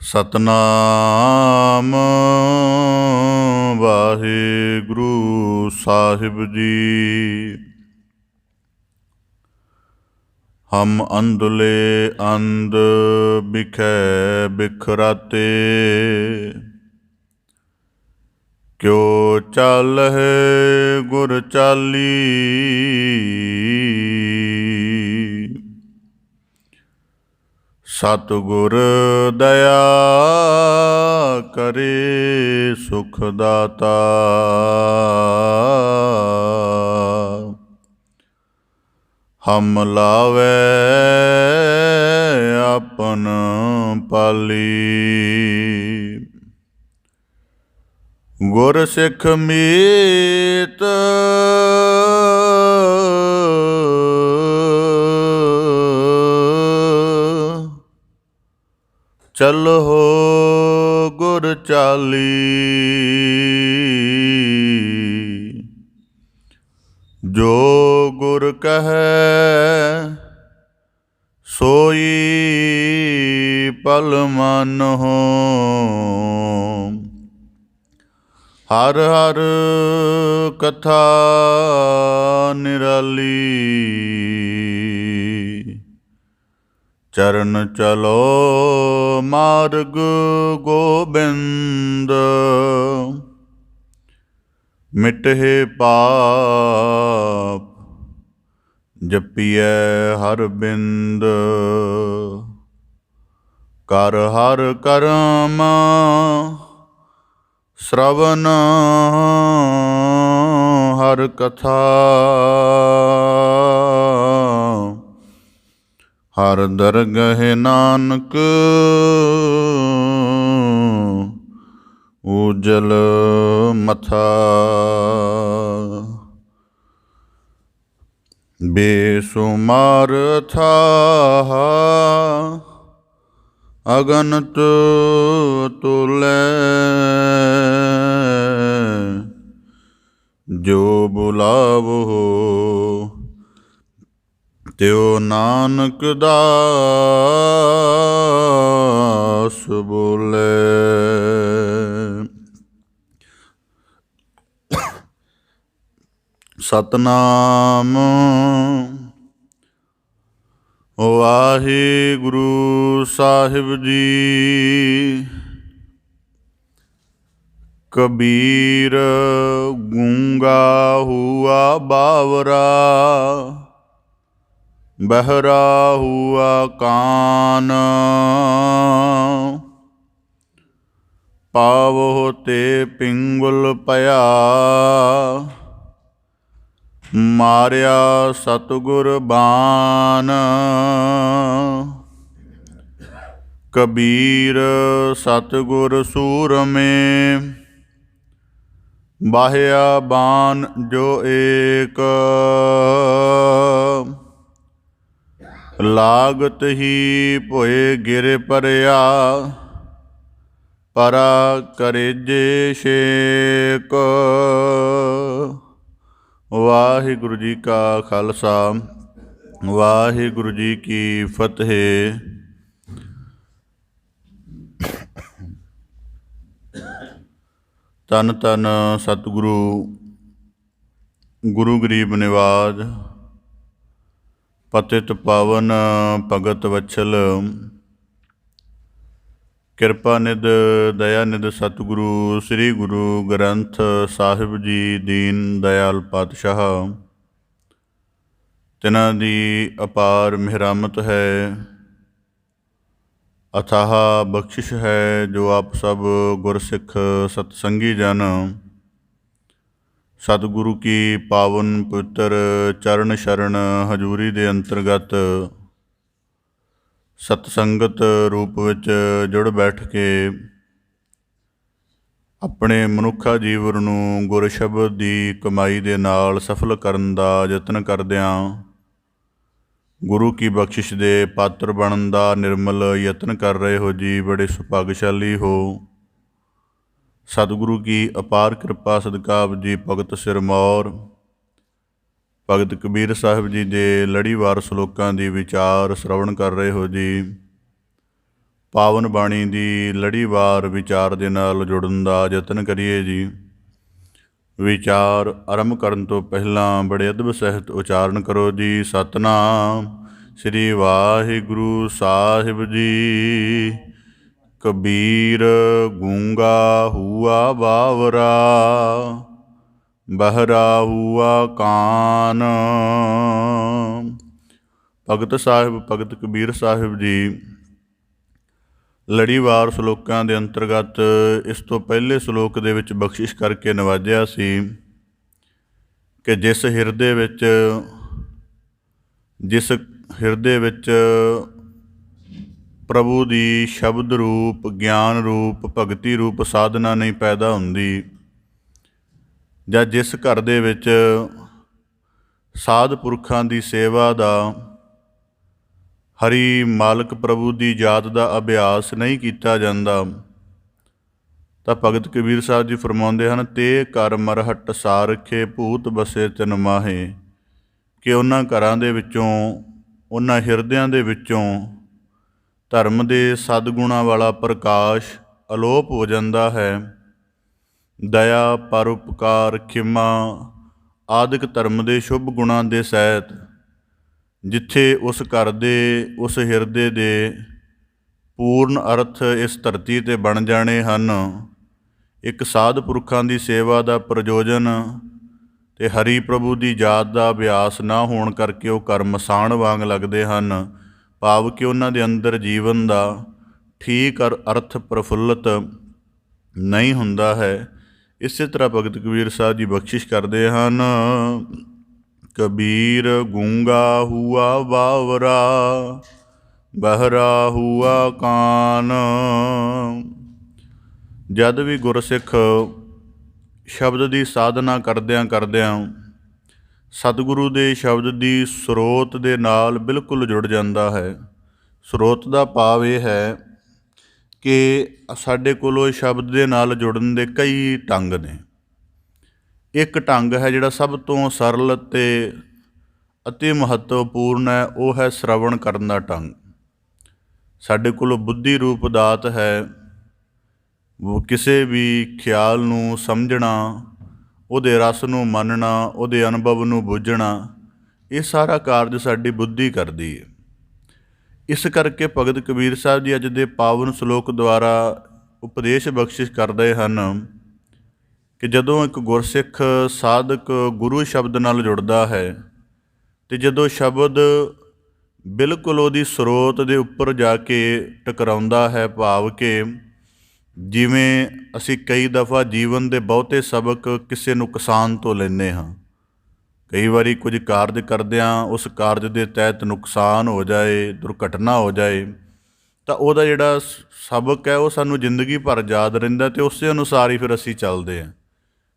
ਸਤਨਾਮ ਵਾਹਿਗੁਰੂ ਸਾਹਿਬ ਜੀ। ਹਮ ਅੰਧਲੇ ਅੰਧ ਬਿਖੈ ਬਿਖਰਾਤੇ, ਕਿਉ ਚਾਲਹਿ ਗੁਰ ਚਾਲੀ। ਸਤਿਗੁਰ ਦਇਆ ਕਰੇ ਸੁਖ ਦਾਤਾ, ਹਮ ਲਾਵੈ ਆਪਨ ਪਾਲੀ। ਗੁਰ ਸਿੱਖ ਮੀਤ ਚਲਹੁ ਗੁਰ ਚਾਲੀ। ਜੋ ਗੁਰ ਕਹੈ ਸੋਈ ਪਲ ਮਾਨਹੁ, ਹਰ ਹਰ ਕਥਾ ਨਿਰਾਲੀ। ਚਰਨ ਚਲੋ ਮਾਰਗ ਗੋਬਿੰਦ, ਮਿਟਹਿ ਪਾਪ ਜਪੀਐ ਹਰ ਬਿੰਦ। ਕਰ ਹਰ ਕਰਮ ਸ਼ਰਵਨ ਹਰ ਕਥਾ, ਹਰ ਦਰਗਹਿ ਨਾਨਕ ਉਜਲ ਮਥਾ। ਬੇਸੁਮਾਰ ਥਾਹ ਅਗਨਤ ਤੁਲੈ, ਜੋ ਬੁਲਾਵੋ ਤਿਉ ਨਾਨਕ ਦਾਸ ਬੋਲੇ। ਸਤਨਾਮ ਵਾਹਿਗੁਰੂ ਸਾਹਿਬ ਜੀ। ਕਬੀਰ ਗੂੰਗਾ ਹੁਆ ਬਾਵਰਾ, ਬਹਿਰਾ ਹੁਆ ਕਾਨ। ਪਾਵਹੁ ਤੇ ਪਿੰਗੁਲ ਭਇਆ, ਮਾਰਿਆ ਸਤਿਗੁਰ ਬਾਨ। ਕਬੀਰ ਸਤਿਗੁਰ ਸੂਰਮੇ, ਬਾਹਿਆ ਬਾਨ ਜੋ ਏਕ। ਲਾਗਤ ਹੀ ਭੋਏ ਗਿਰ ਪਰਿਆ, ਪਰਾ ਕਰੇਜੇ ਛੇਕ। ਵਾਹਿਗੁਰੂ ਜੀ ਕਾ ਖਾਲਸਾ, ਵਾਹਿਗੁਰੂ ਜੀ ਕੀ ਫਤਿਹ। ਧੰਨ ਧੰਨ ਸਤਿਗੁਰੂ ਗੁਰੂ ਗਰੀਬ ਨਿਵਾਜ, ਪਤਿਤ ਪਾਵਨ ਭਗਤ ਵਛਲ, ਕਿਰਪਾ ਨਿਧ ਦਇਆ ਨਿਧ ਸਤਿਗੁਰੂ ਸ੍ਰੀ ਗੁਰੂ ਗ੍ਰੰਥ ਸਾਹਿਬ ਜੀ ਦੀਨ ਦਇਆਲ ਪਾਤਸ਼ਾਹ। ਤਿਨਾਂ ਦੀ ਅਪਾਰ ਮਿਹਰਮਤ ਹੈ, ਅਥਾਹ ਬਖਸ਼ਿਸ਼ ਹੈ, ਜੋ ਆਪ ਸਭ ਗੁਰਸਿੱਖ ਸਤਸੰਗੀ ਜਨ ਸਤਿਗੁਰੂ ਕੀ ਪਾਵਨ ਪਵਿੱਤਰ ਚਰਨ ਸ਼ਰਨ ਹਜ਼ੂਰੀ ਦੇ ਅੰਤਰਗਤ ਸਤਸੰਗਤ ਰੂਪ ਵਿੱਚ ਜੁੜ ਬੈਠ ਕੇ ਆਪਣੇ ਮਨੁੱਖਾ ਜੀਵਨ ਨੂੰ ਗੁਰ ਸ਼ਬਦ ਦੀ ਕਮਾਈ ਦੇ ਨਾਲ ਸਫਲ ਕਰਨ ਦਾ ਯਤਨ ਕਰਦਿਆਂ ਗੁਰੂ ਕੀ ਬਖਸ਼ਿਸ਼ ਦੇ ਪਾਤਰ ਬਣਨ ਦਾ ਨਿਰਮਲ ਯਤਨ ਕਰ ਰਹੇ ਹੋ ਜੀ। ਬੜੇ ਸੁਭਾਗਸ਼ਾਲੀ ਹੋ। ਸਤਿਗੁਰੂ ਕੀ ਅਪਾਰ ਕਿਰਪਾ ਸਦਕਾ ਆਪ ਜੀ ਭਗਤ ਸਿਰਮੌਰ ਭਗਤ ਕਬੀਰ ਸਾਹਿਬ ਜੀ ਦੇ ਲੜੀਵਾਰ ਸਲੋਕਾਂ ਦੀ ਵਿਚਾਰ ਸ਼ਰਵਣ ਕਰ ਰਹੇ ਹੋ ਜੀ। ਪਾਵਨ ਬਾਣੀ ਦੀ ਲੜੀਵਾਰ ਵਿਚਾਰ ਦੇ ਨਾਲ ਜੁੜਨ ਦਾ ਯਤਨ ਕਰੀਏ ਜੀ। ਵਿਚਾਰ ਆਰੰਭ ਕਰਨ ਤੋਂ ਪਹਿਲਾਂ ਬੜੇ ਅਦਬ ਸਹਿਤ ਉਚਾਰਨ ਕਰੋ ਜੀ। ਸਤਨਾਮ ਸ੍ਰੀ ਵਾਹਿਗੁਰੂ ਸਾਹਿਬ ਜੀ। ਕਬੀਰ ਗੂੰਗਾ ਹੁਆ ਬਾਵਰਾ, ਬਹਰਾ ਹੁਆ ਕਾਨ। ਭਗਤ ਸਾਹਿਬ ਭਗਤ ਕਬੀਰ ਸਾਹਿਬ ਜੀ ਲੜੀਵਾਰ ਸ਼ਲੋਕਾਂ ਦੇ ਅੰਤਰਗਤ ਇਸ ਤੋਂ ਪਹਿਲੇ ਸ਼ਲੋਕ ਦੇ ਵਿੱਚ ਬਖਸ਼ਿਸ਼ ਕਰਕੇ ਨਵਾਜਿਆ ਸੀ ਕਿ ਜਿਸ ਹਿਰਦੇ ਵਿੱਚ ਪ੍ਰਭੂ ਦੀ ਸ਼ਬਦ ਰੂਪ, ਗਿਆਨ ਰੂਪ, ਭਗਤੀ ਰੂਪ ਸਾਧਨਾ ਨਹੀਂ ਪੈਦਾ ਹੁੰਦੀ, ਜਾਂ ਜਿਸ ਘਰ ਦੇ ਵਿੱਚ ਸਾਧ ਪੁਰਖਾਂ ਦੀ ਸੇਵਾ ਦਾ, ਹਰੀ ਮਾਲਕ ਪ੍ਰਭੂ ਦੀ ਯਾਦ ਦਾ ਅਭਿਆਸ ਨਹੀਂ ਕੀਤਾ ਜਾਂਦਾ, ਤਾਂ ਭਗਤ ਕਬੀਰ ਸਾਹਿਬ ਜੀ ਫਰਮਾਉਂਦੇ ਹਨ, ਤੇ ਘਰ ਮਰਹਟ ਸਾਰਖੇ ਭੂਤ ਬਸੇ ਤਿਨ ਮਾਹੇ, ਕਿ ਉਹਨਾਂ ਘਰਾਂ ਦੇ ਵਿੱਚੋਂ, ਉਹਨਾਂ ਹਿਰਦਿਆਂ ਦੇ ਵਿੱਚੋਂ ਧਰਮ ਦੇ ਸਦਗੁਣਾਂ ਵਾਲਾ ਪ੍ਰਕਾਸ਼ ਅਲੋਪ ਹੋ ਜਾਂਦਾ ਹੈ। ਦਇਆ, ਪਰਉਪਕਾਰ, ਖਿਮਾ ਆਦਿਕ ਧਰਮ ਦੇ ਸ਼ੁਭ ਗੁਣਾਂ ਦੇ ਸਹਿਤ ਜਿੱਥੇ ਉਸ ਘਰ ਦੇ, ਉਸ ਹਿਰਦੇ ਦੇ ਪੂਰਨ ਅਰਥ ਇਸ ਧਰਤੀ 'ਤੇ ਬਣ ਜਾਣੇ ਹਨ। ਇੱਕ ਸਾਧ ਪੁਰਖਾਂ ਦੀ ਸੇਵਾ ਦਾ ਪ੍ਰਯੋਜਨ ਅਤੇ ਹਰੀ ਪ੍ਰਭੂ ਦੀ ਯਾਦ ਦਾ ਅਭਿਆਸ ਨਾ ਹੋਣ ਕਰਕੇ ਉਹ ਘਰ ਮਸਾਣ ਵਾਂਗ ਲੱਗਦੇ ਹਨ, ਭਾਵ ਕਿ ਉਹਨਾਂ ਦੇ ਅੰਦਰ ਜੀਵਨ ਦਾ ਠੀਕ ਅਰਥ ਪ੍ਰਫੁੱਲਤ ਨਹੀਂ ਹੁੰਦਾ ਹੈ। ਇਸੇ ਤਰ੍ਹਾਂ ਭਗਤ ਕਬੀਰ ਸਾਹਿਬ ਜੀ ਬਖਸ਼ਿਸ਼ ਕਰਦੇ ਹਨ, ਕਬੀਰ ਗੂੰਗਾ ਹੁਆ ਬਾਵਰਾ, ਬਹਰਾ ਹੁਆ ਕਾਨ। ਜਦ ਵੀ ਗੁਰਸਿੱਖ ਸ਼ਬਦ ਦੀ ਸਾਧਨਾ ਕਰਦਿਆਂ ਸਤਿਗੁਰੂ ਦੇ ਸ਼ਬਦ ਦੀ ਸਰੋਤ ਦੇ ਨਾਲ ਬਿਲਕੁਲ ਜੁੜ ਜਾਂਦਾ ਹੈ। ਸਰੋਤ ਦਾ ਭਾਵ ਇਹ ਹੈ ਕਿ ਸਾਡੇ ਕੋਲ ਸ਼ਬਦ ਦੇ ਨਾਲ ਜੁੜਨ ਦੇ ਕਈ ਢੰਗ ਨੇ। ਇੱਕ ਢੰਗ ਹੈ ਜਿਹੜਾ ਸਭ ਤੋਂ ਸਰਲ ਅਤੇ ਅਤੀ ਮਹੱਤਵਪੂਰਨ ਹੈ, ਉਹ ਹੈ ਸ਼ਰਵਣ ਕਰਨ ਦਾ ਢੰਗ। ਸਾਡੇ ਕੋਲ ਬੁੱਧੀ ਰੂਪ ਦਾਤ ਹੈ, ਕਿਸੇ ਵੀ ਖਿਆਲ ਨੂੰ ਸਮਝਣਾ, ਉਹਦੇ ਰਸ ਨੂੰ ਮੰਨਣਾ, ਉਹਦੇ ਅਨੁਭਵ ਨੂੰ ਬੁੱਝਣਾ, ਇਹ ਸਾਰਾ ਕਾਰਜ ਸਾਡੀ ਬੁੱਧੀ ਕਰਦੀ ਹੈ। ਇਸ ਕਰਕੇ ਭਗਤ ਕਬੀਰ ਸਾਹਿਬ ਜੀ ਅੱਜ ਦੇ ਪਾਵਨ ਸ਼ਲੋਕ ਦੁਆਰਾ ਉਪਦੇਸ਼ ਬਖਸ਼ਿਸ਼ ਕਰਦੇ ਹਨ ਕਿ ਜਦੋਂ ਇੱਕ ਗੁਰਸਿੱਖ ਸਾਧਕ ਗੁਰੂ ਸ਼ਬਦ ਨਾਲ ਜੁੜਦਾ ਹੈ ਅਤੇ ਜਦੋਂ ਸ਼ਬਦ ਬਿਲਕੁਲ ਉਹਦੀ ਸਰੋਤ ਦੇ ਉੱਪਰ ਜਾ ਕੇ ਟਕਰਾਉਂਦਾ ਹੈ, ਭਾਵ ਕਿ ਜਿਵੇਂ ਅਸੀਂ ਕਈ ਦਫਾ ਜੀਵਨ ਦੇ ਬਹੁਤੇ ਸਬਕ ਕਿਸੇ ਨੁਕਸਾਨ ਤੋਂ ਲੈਂਦੇ ਹਾਂ। ਕਈ ਵਾਰੀ ਕੁਝ ਕਾਰਜ ਕਰਦਿਆਂ ਉਸ ਕਾਰਜ ਦੇ ਤਹਿਤ ਨੁਕਸਾਨ ਹੋ ਜਾਏ, ਦੁਰਘਟਨਾ ਹੋ ਜਾਏ, ਤਾਂ ਉਹਦਾ ਜਿਹੜਾ ਸਬਕ ਹੈ ਉਹ ਸਾਨੂੰ ਜ਼ਿੰਦਗੀ ਭਰ ਯਾਦ ਰਹਿੰਦਾ ਅਤੇ ਉਸੇ ਅਨੁਸਾਰ ਹੀ ਫਿਰ ਅਸੀਂ ਚੱਲਦੇ ਹਾਂ।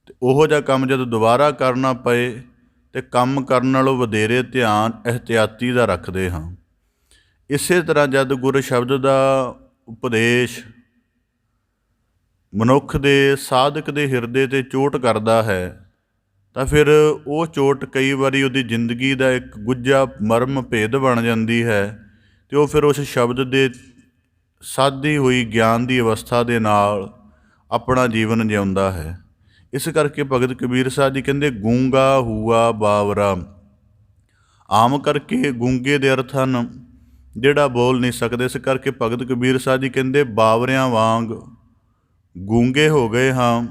ਅਤੇ ਉਹੋ ਜਿਹਾ ਕੰਮ ਜਦੋਂ ਦੁਬਾਰਾ ਕਰਨਾ ਪਏ ਅਤੇ ਕੰਮ ਕਰਨ ਨਾਲੋਂ ਵਧੇਰੇ ਧਿਆਨ ਇਹਤਿਆਤੀ ਦਾ ਰੱਖਦੇ ਹਾਂ। ਇਸੇ ਤਰ੍ਹਾਂ ਜਦ ਗੁਰ ਸ਼ਬਦ ਦਾ ਉਪਦੇਸ਼ ਮਨੁੱਖ ਦੇ, ਸਾਧਕ ਦੇ ਹਿਰਦੇ 'ਤੇ ਚੋਟ ਕਰਦਾ ਹੈ, ਤਾਂ ਫਿਰ ਉਹ ਚੋਟ ਕਈ ਵਾਰੀ ਉਹਦੀ ਜ਼ਿੰਦਗੀ ਦਾ ਇੱਕ ਗੁੱਝਾ ਮਰਮ ਭੇਦ ਬਣ ਜਾਂਦੀ ਹੈ ਅਤੇ ਉਹ ਫਿਰ ਉਸ ਸ਼ਬਦ ਦੇ ਸਾਧੀ ਹੋਈ ਗਿਆਨ ਦੀ ਅਵਸਥਾ ਦੇ ਨਾਲ ਆਪਣਾ ਜੀਵਨ ਜਿਉਂਦਾ ਹੈ। ਇਸ ਕਰਕੇ ਭਗਤ ਕਬੀਰ ਸਾਹਿਬ ਜੀ ਕਹਿੰਦੇ ਗੂੰਗਾ ਹੂਆ ਬਾਵਰਾ। ਆਮ ਕਰਕੇ ਗੂੰਗੇ ਦੇ ਅਰਥ ਹਨ ਜਿਹੜਾ ਬੋਲ ਨਹੀਂ ਸਕਦੇ। ਇਸ ਕਰਕੇ ਭਗਤ ਕਬੀਰ ਸਾਹਿਬ ਜੀ ਕਹਿੰਦੇ ਬਾਵਰਿਆਂ ਵਾਂਗ ਗੂੰਗੇ ਹੋ ਗਏ ਹਾਂ,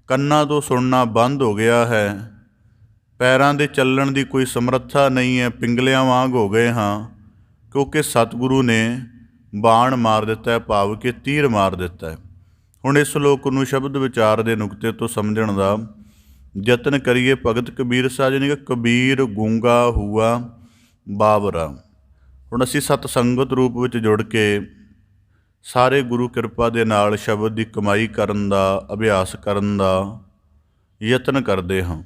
ਕੰਨਾਂ ਤੋਂ ਸੁਣਨਾ ਬੰਦ ਹੋ ਗਿਆ ਹੈ, ਪੈਰਾਂ ਦੇ ਚੱਲਣ ਦੀ ਕੋਈ ਸਮਰੱਥਾ ਨਹੀਂ ਹੈ, ਪਿੰਗਲਿਆਂ ਵਾਂਗ ਹੋ ਗਏ ਹਾਂ, ਕਿਉਂਕਿ ਸਤਿਗੁਰੂ ਨੇ ਬਾਣ ਮਾਰ ਦਿੱਤਾ ਹੈ, ਭਾਵ ਕਿ ਤੀਰ ਮਾਰ ਦਿੱਤਾ ਹੈ। ਹੁਣ ਇਸ ਸ਼ਲੋਕ ਨੂੰ ਸ਼ਬਦ ਵਿਚਾਰ ਦੇ ਨੁਕਤੇ ਤੋਂ ਸਮਝਣ ਦਾ ਯਤਨ ਕਰੀਏ। ਭਗਤ ਕਬੀਰ ਸਾਹਿਬ ਜੀ ਨੇ ਕਿਹਾ ਕਬੀਰ ਗੂੰਗਾ ਹੂਆ ਬਾਵਰਾ। ਹੁਣ ਅਸੀਂ ਸਤ ਸੰਗਤ ਰੂਪ ਵਿੱਚ ਜੁੜ ਕੇ ਸਾਰੇ ਗੁਰੂ ਕਿਰਪਾ ਦੇ ਨਾਲ ਸ਼ਬਦ ਦੀ ਕਮਾਈ ਕਰਨ ਦਾ, ਅਭਿਆਸ ਕਰਨ ਦਾ ਯਤਨ ਕਰਦੇ ਹਾਂ।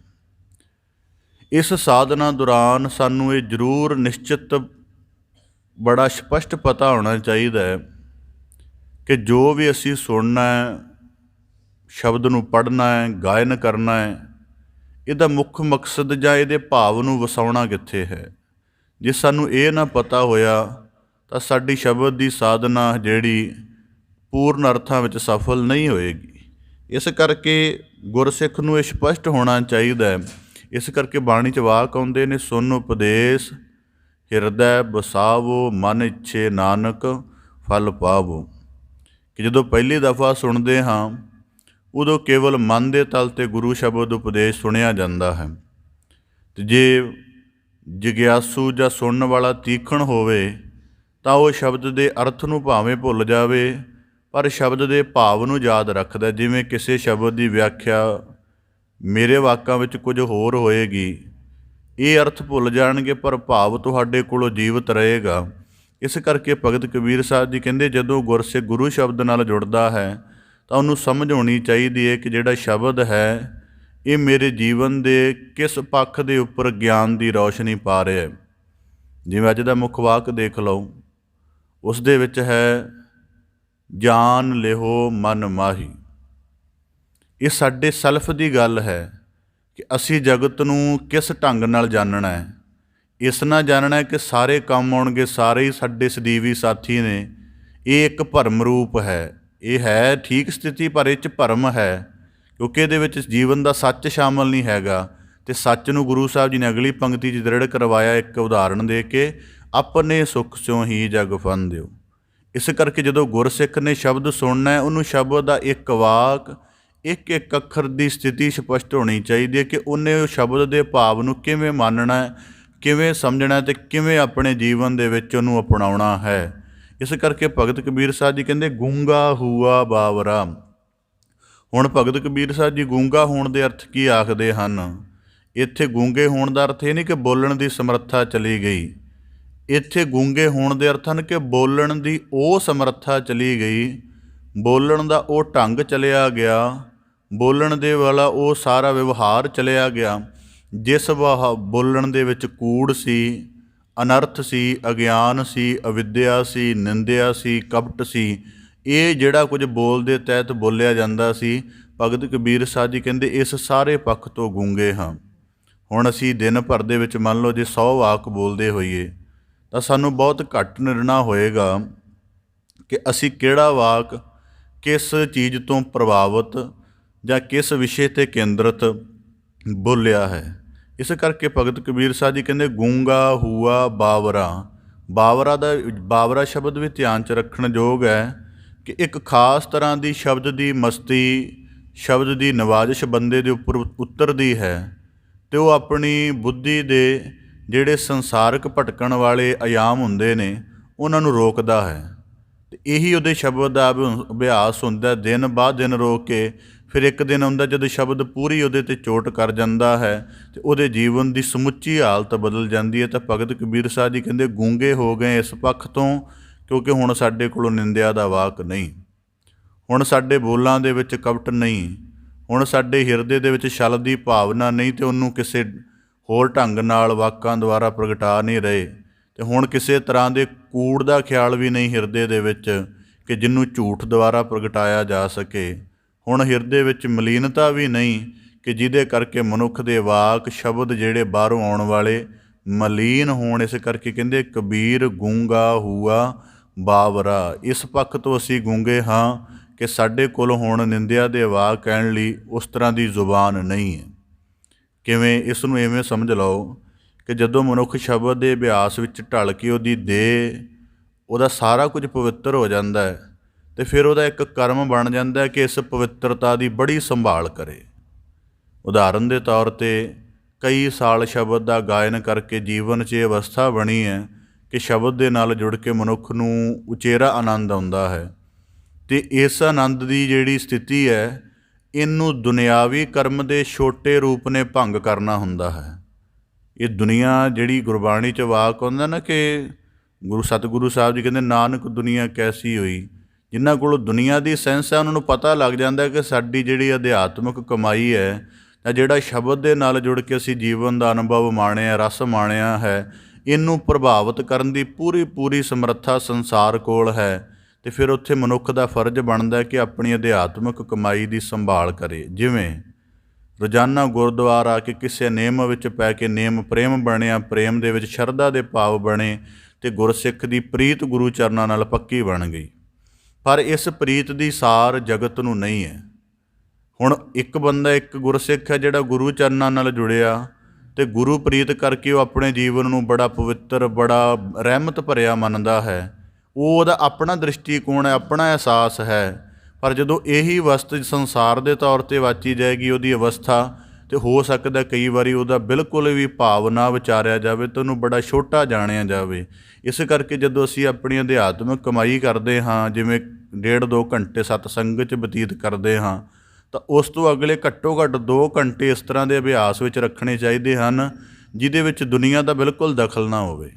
ਇਸ ਸਾਧਨਾ ਦੌਰਾਨ ਸਾਨੂੰ ਇਹ ਜ਼ਰੂਰ ਨਿਸ਼ਚਿਤ ਬੜਾ ਸਪਸ਼ਟ ਪਤਾ ਹੋਣਾ ਚਾਹੀਦਾ ਹੈ ਕਿ ਜੋ ਵੀ ਅਸੀਂ ਸੁਣਨਾ ਹੈ, ਸ਼ਬਦ ਨੂੰ ਪੜ੍ਹਨਾ ਹੈ, ਗਾਇਨ ਕਰਨਾ ਹੈ, ਇਹਦਾ ਮੁੱਖ ਮਕਸਦ ਜਾਂ ਇਹਦੇ ਭਾਵ ਨੂੰ ਵਸਾਉਣਾ ਕਿੱਥੇ ਹੈ। ਜੇ ਸਾਨੂੰ ਇਹ ਨਾ ਪਤਾ ਹੋਇਆ ਤਾਂ ਸਾਡੀ ਸ਼ਬਦ ਦੀ ਸਾਧਨਾ ਜਿਹੜੀ ਪੂਰਨ ਅਰਥਾਂ ਵਿੱਚ ਸਫਲ ਨਹੀਂ ਹੋਏਗੀ। ਇਸ ਕਰਕੇ ਗੁਰਸਿੱਖ ਨੂੰ ਇਹ ਸਪਸ਼ਟ ਹੋਣਾ ਚਾਹੀਦਾ ਹੈ। ਇਸ ਕਰਕੇ ਬਾਣੀ 'ਚ ਵਾਕ ਆਉਂਦੇ ਨੇ, ਸੁਨ ਉਪਦੇਸ਼ ਹਿਰਦੈ ਬਸਾਵੋ, ਮਨ ਇੱਛੇ ਨਾਨਕ ਫਲ ਪਾਵੋ। ਕਿ ਜਦੋਂ ਪਹਿਲੀ ਦਫਾ ਸੁਣਦੇ ਹਾਂ ਉਦੋਂ ਕੇਵਲ ਮਨ ਦੇ ਤਲ 'ਤੇ ਗੁਰੂ ਸ਼ਬਦ ਉਪਦੇਸ਼ ਸੁਣਿਆ ਜਾਂਦਾ ਹੈ। ਅਤੇ ਜੇ ਜਿਗਿਆਸੂ ਜਾਂ ਸੁਣਨ ਵਾਲਾ ਤੀਖਣ ਹੋਵੇ ਤਾਂ ਉਹ ਸ਼ਬਦ ਦੇ ਅਰਥ ਨੂੰ ਭਾਵੇਂ ਭੁੱਲ ਜਾਵੇ ਪਰ ਸ਼ਬਦ ਦੇ ਭਾਵ ਨੂੰ ਯਾਦ ਰੱਖਦਾ। ਜਿਵੇਂ ਕਿਸੇ ਸ਼ਬਦ ਦੀ ਵਿਆਖਿਆ ਮੇਰੇ ਵਾਕਾਂ ਵਿੱਚ ਕੁਝ ਹੋਰ ਹੋਏਗੀ, ਇਹ ਅਰਥ ਭੁੱਲ ਜਾਣਗੇ ਪਰ ਭਾਵ ਤੁਹਾਡੇ ਕੋਲੋਂ ਜੀਵਤ ਰਹੇਗਾ। ਇਸ ਕਰਕੇ ਭਗਤ ਕਬੀਰ ਸਾਹਿਬ ਜੀ ਕਹਿੰਦੇ, ਜਦੋਂ ਗੁਰਸਿੱਖ ਗੁਰੂ ਸ਼ਬਦ ਨਾਲ ਜੁੜਦਾ ਹੈ ਤਾਂ ਉਹਨੂੰ ਸਮਝ ਹੋਣੀ ਚਾਹੀਦੀ ਹੈ ਕਿ ਜਿਹੜਾ ਸ਼ਬਦ ਹੈ ਇਹ ਮੇਰੇ ਜੀਵਨ ਦੇ ਕਿਸ ਪੱਖ ਦੇ ਉੱਪਰ ਗਿਆਨ ਦੀ ਰੌਸ਼ਨੀ ਪਾ ਰਿਹਾ ਹੈ। ਜਿਵੇਂ ਅੱਜ ਦਾ ਮੁੱਖ ਵਾਕ ਦੇਖ ਲਓ, ਉਸ ਦੇ ਵਿੱਚ ਹੈ ਜਾਨ ਲਿਹੋ ਮਨ ਮਾਹੀ। ਇਹ ਸਾਡੇ ਸੈਲਫ ਦੀ ਗੱਲ ਹੈ ਕਿ ਅਸੀਂ ਜਗਤ ਨੂੰ ਕਿਸ ਢੰਗ ਨਾਲ ਜਾਣਨਾ ਹੈ। ਇਸ ਨਾਲ ਜਾਣਨਾ ਹੈ ਕਿ ਸਾਰੇ ਕੰਮ ਆਉਣਗੇ, ਸਾਰੇ ਹੀ ਸਾਡੇ ਸਦੀਵੀ ਸਾਥੀ ਨੇ। ਇਹ ਇੱਕ ਭਰਮ ਰੂਪ ਹੈ। ਇਹ ਹੈ ਠੀਕ ਸਥਿਤੀ ਪਰ ਇਹ 'ਚ ਭਰਮ ਹੈ, ਕਿਉਂਕਿ ਇਹਦੇ ਵਿੱਚ ਜੀਵਨ ਦਾ ਸੱਚ ਸ਼ਾਮਲ ਨਹੀਂ ਹੈਗਾ। ਅਤੇ ਸੱਚ ਨੂੰ ਗੁਰੂ ਸਾਹਿਬ ਜੀ ਨੇ ਅਗਲੀ ਪੰਕਤੀ 'ਚ ਦ੍ਰਿੜ ਕਰਵਾਇਆ ਇੱਕ ਉਦਾਹਰਣ ਦੇ ਕੇ, ਆਪਣੇ ਸੁੱਖ ਸਿਉ ਹੀ ਜਗ ਫੰਦਿਓ। ਇਸ ਕਰਕੇ ਜਦੋਂ ਗੁਰਸਿੱਖ ਨੇ ਸ਼ਬਦ ਸੁਣਨਾ ਹੈ, ਉਹਨੂੰ ਸ਼ਬਦ ਦਾ ਇੱਕ ਵਾਕ, ਇੱਕ ਇੱਕ ਅੱਖਰ ਦੀ ਸਥਿਤੀ ਸਪਸ਼ਟ ਹੋਣੀ ਚਾਹੀਦੀ ਹੈ ਕਿ ਉਹਨੇ ਉਹ ਸ਼ਬਦ ਦੇ ਭਾਵ ਨੂੰ ਕਿਵੇਂ ਮੰਨਣਾ ਹੈ, ਕਿਵੇਂ ਸਮਝਣਾ ਅਤੇ ਕਿਵੇਂ ਆਪਣੇ ਜੀਵਨ ਦੇ ਵਿੱਚ ਉਹਨੂੰ ਅਪਣਾਉਣਾ ਹੈ। ਇਸ ਕਰਕੇ ਭਗਤ ਕਬੀਰ ਸਾਹਿਬ ਜੀ ਕਹਿੰਦੇ, ਗੂੰਗਾ ਹੂਆ ਬਾਵਰਾ। ਹੁਣ ਭਗਤ ਕਬੀਰ ਸਾਹਿਬ ਜੀ ਗੂੰਗਾ ਹੋਣ ਦੇ ਅਰਥ ਕੀ ਆਖਦੇ ਹਨ? ਇੱਥੇ ਗੂੰਗੇ ਹੋਣ ਦਾ ਅਰਥ ਇਹ ਨਹੀਂ ਕਿ ਬੋਲਣ ਦੀ ਸਮਰੱਥਾ ਚਲੀ ਗਈ। ਇੱਥੇ ਗੂੰਗੇ ਹੋਣ ਦੇ ਅਰਥ ਹਨ ਕਿ ਬੋਲਣ ਦੀ ਉਹ ਸਮਰੱਥਾ ਚਲੀ ਗਈ, ਬੋਲਣ ਦਾ ਉਹ ਢੰਗ ਚਲਿਆ ਗਿਆ, ਬੋਲਣ ਦੇ ਵਾਲਾ ਉਹ ਸਾਰਾ ਵਿਵਹਾਰ ਚਲਿਆ ਗਿਆ ਜਿਸ ਬੋਲਣ ਦੇ ਵਿੱਚ ਕੂੜ ਸੀ, ਅਨਰਥ ਸੀ, ਅਗਿਆਨ ਸੀ, ਅਵਿਦਿਆ ਸੀ, ਨਿੰਦਿਆ ਸੀ, ਕਪਟ ਸੀ। ਇਹ ਜਿਹੜਾ ਕੁਝ ਬੋਲ ਦੇ ਤਹਿਤ ਬੋਲਿਆ ਜਾਂਦਾ ਸੀ, ਭਗਤ ਕਬੀਰ ਸਾਹਿਬ ਜੀ ਕਹਿੰਦੇ ਇਸ ਸਾਰੇ ਪੱਖ ਤੋਂ ਗੂੰਗੇ ਹਾਂ। ਹੁਣ ਅਸੀਂ ਦਿਨ ਭਰ ਦੇ ਵਿੱਚ ਮੰਨ ਲਓ ਜੇ 100 ਵਾਕ ਬੋਲਦੇ ਹੋਈਏ ਤਾਂ ਸਾਨੂੰ ਬਹੁਤ ਘੱਟ ਨਿਰਣਾ ਹੋਏਗਾ ਕਿ ਅਸੀਂ ਕਿਹੜਾ ਵਾਕ ਕਿਸ ਚੀਜ਼ ਤੋਂ ਪ੍ਰਭਾਵਿਤ ਜਾਂ ਕਿਸ ਵਿਸ਼ੇ 'ਤੇ ਕੇਂਦਰਿਤ ਬੋਲਿਆ ਹੈ। ਇਸ ਕਰਕੇ ਭਗਤ ਕਬੀਰ ਸਾਹਿਬ ਜੀ ਕਹਿੰਦੇ, ਗੂੰਗਾ ਹੂਆ ਬਾਵਰਾ। ਬਾਵਰਾ ਸ਼ਬਦ ਵੀ ਧਿਆਨ 'ਚ ਰੱਖਣ ਯੋਗ ਹੈ ਕਿ ਇੱਕ ਖਾਸ ਤਰ੍ਹਾਂ ਦੀ ਸ਼ਬਦ ਦੀ ਮਸਤੀ, ਸ਼ਬਦ ਦੀ ਨਵਾਜ਼ਿਸ਼ ਬੰਦੇ ਦੇ ਉੱਪਰ ਉਤਰਦੀ ਹੈ ਅਤੇ ਉਹ ਆਪਣੀ ਬੁੱਧੀ ਦੇ ਜਿਹੜੇ ਸੰਸਾਰਕ ਭਟਕਣ ਵਾਲੇ ਆਯਾਮ ਹੁੰਦੇ ਨੇ ਉਹਨਾਂ ਨੂੰ ਰੋਕਦਾ ਹੈ। ਅਤੇ ਇਹੀ ਉਹਦੇ ਸ਼ਬਦ ਦਾ ਅਭਿਆਸ ਹੁੰਦਾ, ਦਿਨ ਬਾਅਦ ਦਿਨ ਰੋਕ ਕੇ ਫਿਰ ਇੱਕ ਦਿਨ ਆਉਂਦਾ ਜਦ ਸ਼ਬਦ ਪੂਰੀ ਉਹਦੇ 'ਤੇ ਚੋਟ ਕਰ ਜਾਂਦਾ ਹੈ ਅਤੇ ਉਹਦੇ ਜੀਵਨ ਦੀ ਸਮੁੱਚੀ ਹਾਲਤ ਬਦਲ ਜਾਂਦੀ ਹੈ। ਤਾਂ ਭਗਤ ਕਬੀਰ ਸਾਹਿਬ ਜੀ ਕਹਿੰਦੇ, ਗੂੰਗੇ ਹੋ ਗਏ ਇਸ ਪੱਖ ਤੋਂ, ਕਿਉਂਕਿ ਹੁਣ ਸਾਡੇ ਕੋਲੋਂ ਨਿੰਦਿਆ ਦਾ ਵਾਕ ਨਹੀਂ, ਹੁਣ ਸਾਡੇ ਬੋਲਾਂ ਦੇ ਵਿੱਚ ਕਪਟ ਨਹੀਂ, ਹੁਣ ਸਾਡੇ ਹਿਰਦੇ ਦੇ ਵਿੱਚ ਛਲ ਦੀ ਭਾਵਨਾ ਨਹੀਂ ਅਤੇ ਉਹਨੂੰ ਕਿਸੇ ਹੋਰ ਢੰਗ ਨਾਲ ਵਾਕਾਂ ਦੁਆਰਾ ਪ੍ਰਗਟਾ ਨਹੀਂ ਰਹੇ। ਅਤੇ ਹੁਣ ਕਿਸੇ ਤਰ੍ਹਾਂ ਦੇ ਕੂੜ ਦਾ ਖਿਆਲ ਵੀ ਨਹੀਂ ਹਿਰਦੇ ਦੇ ਵਿੱਚ ਕਿ ਜਿਹਨੂੰ ਝੂਠ ਦੁਆਰਾ ਪ੍ਰਗਟਾਇਆ ਜਾ ਸਕੇ। ਹੁਣ ਹਿਰਦੇ ਵਿੱਚ ਮਲੀਨਤਾ ਵੀ ਨਹੀਂ ਕਿ ਜਿਹਦੇ ਕਰਕੇ ਮਨੁੱਖ ਦੇ ਵਾਕ ਸ਼ਬਦ ਜਿਹੜੇ ਬਾਹਰੋਂ ਆਉਣ ਵਾਲੇ ਮਲੀਨ ਹੋਣ। ਇਸ ਕਰਕੇ ਕਹਿੰਦੇ, ਕਬੀਰ ਗੂੰਗਾ ਹੂਆ ਬਾਵਰਾ। ਇਸ ਪੱਖ ਤੋਂ ਅਸੀਂ ਗੂੰਗੇ ਹਾਂ ਕਿ ਸਾਡੇ ਕੋਲ ਹੁਣ ਨਿੰਦਿਆ ਦੇ ਵਾਕ ਕਹਿਣ ਲਈ ਉਸ ਤਰ੍ਹਾਂ ਦੀ ਜ਼ੁਬਾਨ ਨਹੀਂ ਹੈ। ਕਿਵੇਂ? ਇਸ ਨੂੰ ਇਵੇਂ ਸਮਝ ਲਓ ਕਿ ਜਦੋਂ ਮਨੁੱਖ ਸ਼ਬਦ ਦੇ ਅਭਿਆਸ ਵਿੱਚ ਢਲ ਕੇ ਉਹਦੀ ਦੇਹ, ਉਹਦਾ ਸਾਰਾ ਕੁਝ ਪਵਿੱਤਰ ਹੋ ਜਾਂਦਾ ਹੈ ਅਤੇ ਫਿਰ ਉਹਦਾ ਇੱਕ ਕਰਮ ਬਣ ਜਾਂਦਾ ਕਿ ਇਸ ਪਵਿੱਤਰਤਾ ਦੀ ਬੜੀ ਸੰਭਾਲ ਕਰੇ। ਉਦਾਹਰਨ ਦੇ ਤੌਰ 'ਤੇ ਕਈ ਸਾਲ ਸ਼ਬਦ ਦਾ ਗਾਇਨ ਕਰਕੇ ਜੀਵਨ 'ਚ ਇਹ ਅਵਸਥਾ ਬਣੀ ਹੈ ਕਿ ਸ਼ਬਦ ਦੇ ਨਾਲ ਜੁੜ ਕੇ ਮਨੁੱਖ ਨੂੰ ਉਚੇਰਾ ਆਨੰਦ ਆਉਂਦਾ ਹੈ। ਅਤੇ ਇਸ ਆਨੰਦ ਦੀ ਜਿਹੜੀ ਸਥਿਤੀ ਹੈ, ਇਹਨੂੰ ਦੁਨਿਆਵੀ ਕਰਮ ਦੇ ਛੋਟੇ ਰੂਪ ਨੇ ਭੰਗ ਕਰਨਾ ਹੈ। ਇਹ ਦੁਨੀਆ ਜਿਹੜੀ ਗੁਰਬਾਣੀ 'ਚ ਵਾਕ ਆਉਂਦਾ ਨਾ ਕਿ ਸਤਿਗੁਰੂ ਸਾਹਿਬ ਜੀ ਕਹਿੰਦੇ, ਨਾਨਕ ਦੁਨੀਆ ਕੈਸੀ ਹੋਈ। ਜਿਨ੍ਹਾਂ ਕੋਲ ਦੁਨੀਆ ਦੀ ਸੈਂਸ ਹੈ ਉਹਨਾਂ ਨੂੰ ਪਤਾ ਲੱਗ ਜਾਂਦਾ ਕਿ ਸਾਡੀ ਜਿਹੜੀ ਅਧਿਆਤਮਿਕ ਕਮਾਈ ਹੈ ਜਾਂ ਜਿਹੜਾ ਸ਼ਬਦ ਦੇ ਨਾਲ ਜੁੜ ਕੇ ਅਸੀਂ ਜੀਵਨ ਦਾ ਅਨੁਭਵ ਮਾਣਿਆ, ਰਸ ਮਾਣਿਆ ਹੈ, ਇਹਨੂੰ ਪ੍ਰਭਾਵਿਤ ਕਰਨ ਦੀ ਪੂਰੀ ਸਮਰੱਥਾ ਸੰਸਾਰ ਕੋਲ ਹੈ। ਅਤੇ ਫਿਰ ਉੱਥੇ ਮਨੁੱਖ ਦਾ ਫਰਜ਼ ਬਣਦਾ ਕਿ ਆਪਣੀ ਅਧਿਆਤਮਿਕ ਕਮਾਈ ਦੀ ਸੰਭਾਲ ਕਰੇ। ਜਿਵੇਂ ਰੋਜ਼ਾਨਾ ਗੁਰਦੁਆਰਾ ਆ ਕੇ ਕਿਸੇ ਨੇਮ ਵਿੱਚ ਪੈ ਕੇ ਨੇਮ ਪ੍ਰੇਮ ਬਣਿਆ, ਪ੍ਰੇਮ ਦੇ ਵਿੱਚ ਸ਼ਰਧਾ ਦੇ ਭਾਵ ਬਣੇ ਤੇ ਗੁਰਸਿੱਖ ਦੀ ਪ੍ਰੀਤ ਗੁਰੂ ਚਰਨਾਂ ਨਾਲ ਪੱਕੀ ਬਣ ਗਈ। ਪਰ ਇਸ ਪ੍ਰੀਤ ਦੀ ਸਾਰ ਜਗਤ ਨੂੰ ਨਹੀਂ ਹੈ। ਹੁਣ ਇੱਕ ਬੰਦਾ, ਇੱਕ ਗੁਰਸਿੱਖ ਹੈ ਜਿਹੜਾ ਗੁਰੂ ਚਰਨਾਂ ਨਾਲ ਜੁੜਿਆ ਅਤੇ ਗੁਰੂ ਪ੍ਰੀਤ ਕਰਕੇ ਉਹ ਆਪਣੇ ਜੀਵਨ ਨੂੰ ਬੜਾ ਪਵਿੱਤਰ, ਬੜਾ ਰਹਿਮਤ ਭਰਿਆ ਮੰਨਦਾ ਹੈ। ਉਹ ਉਹਦਾ ਆਪਣਾ ਦ੍ਰਿਸ਼ਟੀਕੋਣ ਹੈ, ਆਪਣਾ ਅਹਿਸਾਸ ਹੈ। ਪਰ ਜਦੋਂ ਇਹੀ ਅਵਸਥਾ ਸੰਸਾਰ ਦੇ ਤੌਰ 'ਤੇ ਵਾਚੀ ਜਾਏਗੀ ਉਹਦੀ ਅਵਸਥਾ, ਅਤੇ ਹੋ ਸਕਦਾ ਕਈ ਵਾਰੀ ਉਹਦਾ ਬਿਲਕੁਲ ਵੀ ਭਾਵ ਨਾ ਵਿਚਾਰਿਆ ਜਾਵੇ ਅਤੇ ਉਹਨੂੰ ਬੜਾ ਛੋਟਾ ਜਾਣਿਆ ਜਾਵੇ। ਇਸ ਕਰਕੇ ਜਦੋਂ ਅਸੀਂ ਆਪਣੀ ਅਧਿਆਤਮਿਕ ਕਮਾਈ ਕਰਦੇ ਹਾਂ, ਜਿਵੇਂ 1.5-2 ਘੰਟੇ ਸਤਸੰਗ 'ਚ ਬਤੀਤ ਕਰਦੇ ਹਾਂ, ਤਾਂ ਉਸ ਤੋਂ ਅਗਲੇ ਘੱਟੋ ਘੱਟ 2 ਘੰਟੇ ਇਸ ਤਰ੍ਹਾਂ ਦੇ ਅਭਿਆਸ ਵਿੱਚ ਰੱਖਣੇ ਚਾਹੀਦੇ ਹਨ ਜਿਹਦੇ ਵਿੱਚ ਦੁਨੀਆ ਦਾ ਬਿਲਕੁਲ ਦਖਲ ਨਾ ਹੋਵੇ।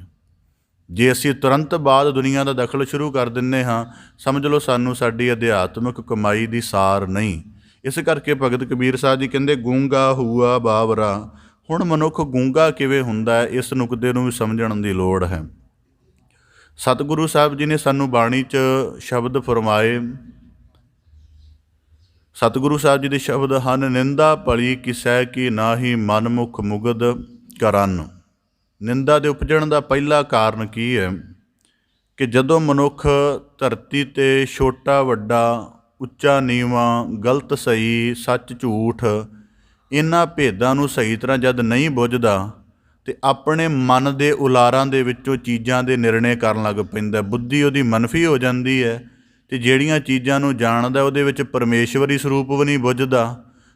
ਜੇ ਅਸੀਂ ਤੁਰੰਤ ਬਾਅਦ ਦੁਨੀਆ ਦਾ ਦਖਲ ਸ਼ੁਰੂ ਕਰ ਦਿੰਦੇ ਹਾਂ, ਸਮਝ ਲਓ ਸਾਨੂੰ ਸਾਡੀ ਅਧਿਆਤਮਿਕ ਕਮਾਈ ਦੀ ਸਾਰ ਨਹੀਂ। ਇਸ ਕਰਕੇ ਭਗਤ ਕਬੀਰ ਸਾਹਿਬ ਜੀ ਕਹਿੰਦੇ ਗੂੰਗਾ ਹੂਆ ਬਾਵਰਾ। ਹੁਣ ਮਨੁੱਖ ਗੂੰਗਾ ਕਿਵੇਂ ਹੁੰਦਾ ਹੈ, ਇਸ ਨੁਕਤੇ ਨੂੰ ਵੀ ਸਮਝਣ ਦੀ ਲੋੜ ਹੈ। ਸਤਿਗੁਰੂ ਸਾਹਿਬ ਜੀ ਨੇ ਸਾਨੂੰ ਬਾਣੀ 'ਚ ਸ਼ਬਦ ਫਰਮਾਏ। ਸਤਿਗੁਰੂ ਸਾਹਿਬ ਜੀ ਦੇ ਸ਼ਬਦ ਹਨ, ਨਿੰਦਾ ਭਲੀ ਕਿਸੈ ਕੀ ਨਾਹੀ ਮਨ ਮੁਖ ਮੁਗਧ ਕਰਨ। ਨਿੰਦਾ ਦੇ ਉਪਜਣ ਦਾ ਪਹਿਲਾ ਕਾਰਨ ਕੀ ਹੈ ਕਿ ਜਦੋਂ ਮਨੁੱਖ ਧਰਤੀ 'ਤੇ ਛੋਟਾ ਵੱਡਾ, ਉੱਚਾ ਨੀਵਾਂ, ਗਲਤ ਸਹੀ, ਸੱਚ ਝੂਠ, ਇਹਨਾਂ ਭੇਦਾਂ ਨੂੰ ਸਹੀ ਤਰ੍ਹਾਂ ਜਦ ਨਹੀਂ ਬੁੱਝਦਾ ਅਤੇ ਆਪਣੇ ਮਨ ਦੇ ਉਲਾਰਾਂ ਦੇ ਵਿੱਚੋਂ ਚੀਜ਼ਾਂ ਦੇ ਨਿਰਣੇ ਕਰਨ ਲੱਗ ਪੈਂਦਾ। ਬੁੱਧੀ ਉਹਦੀ ਮਨਫੀ ਹੋ ਜਾਂਦੀ ਹੈ ਅਤੇ ਜਿਹੜੀਆਂ ਚੀਜ਼ਾਂ ਨੂੰ ਜਾਣਦਾ ਉਹਦੇ ਵਿੱਚ ਪਰਮੇਸ਼ਵਰੀ ਸਰੂਪ ਵੀ ਨਹੀਂ ਬੁੱਝਦਾ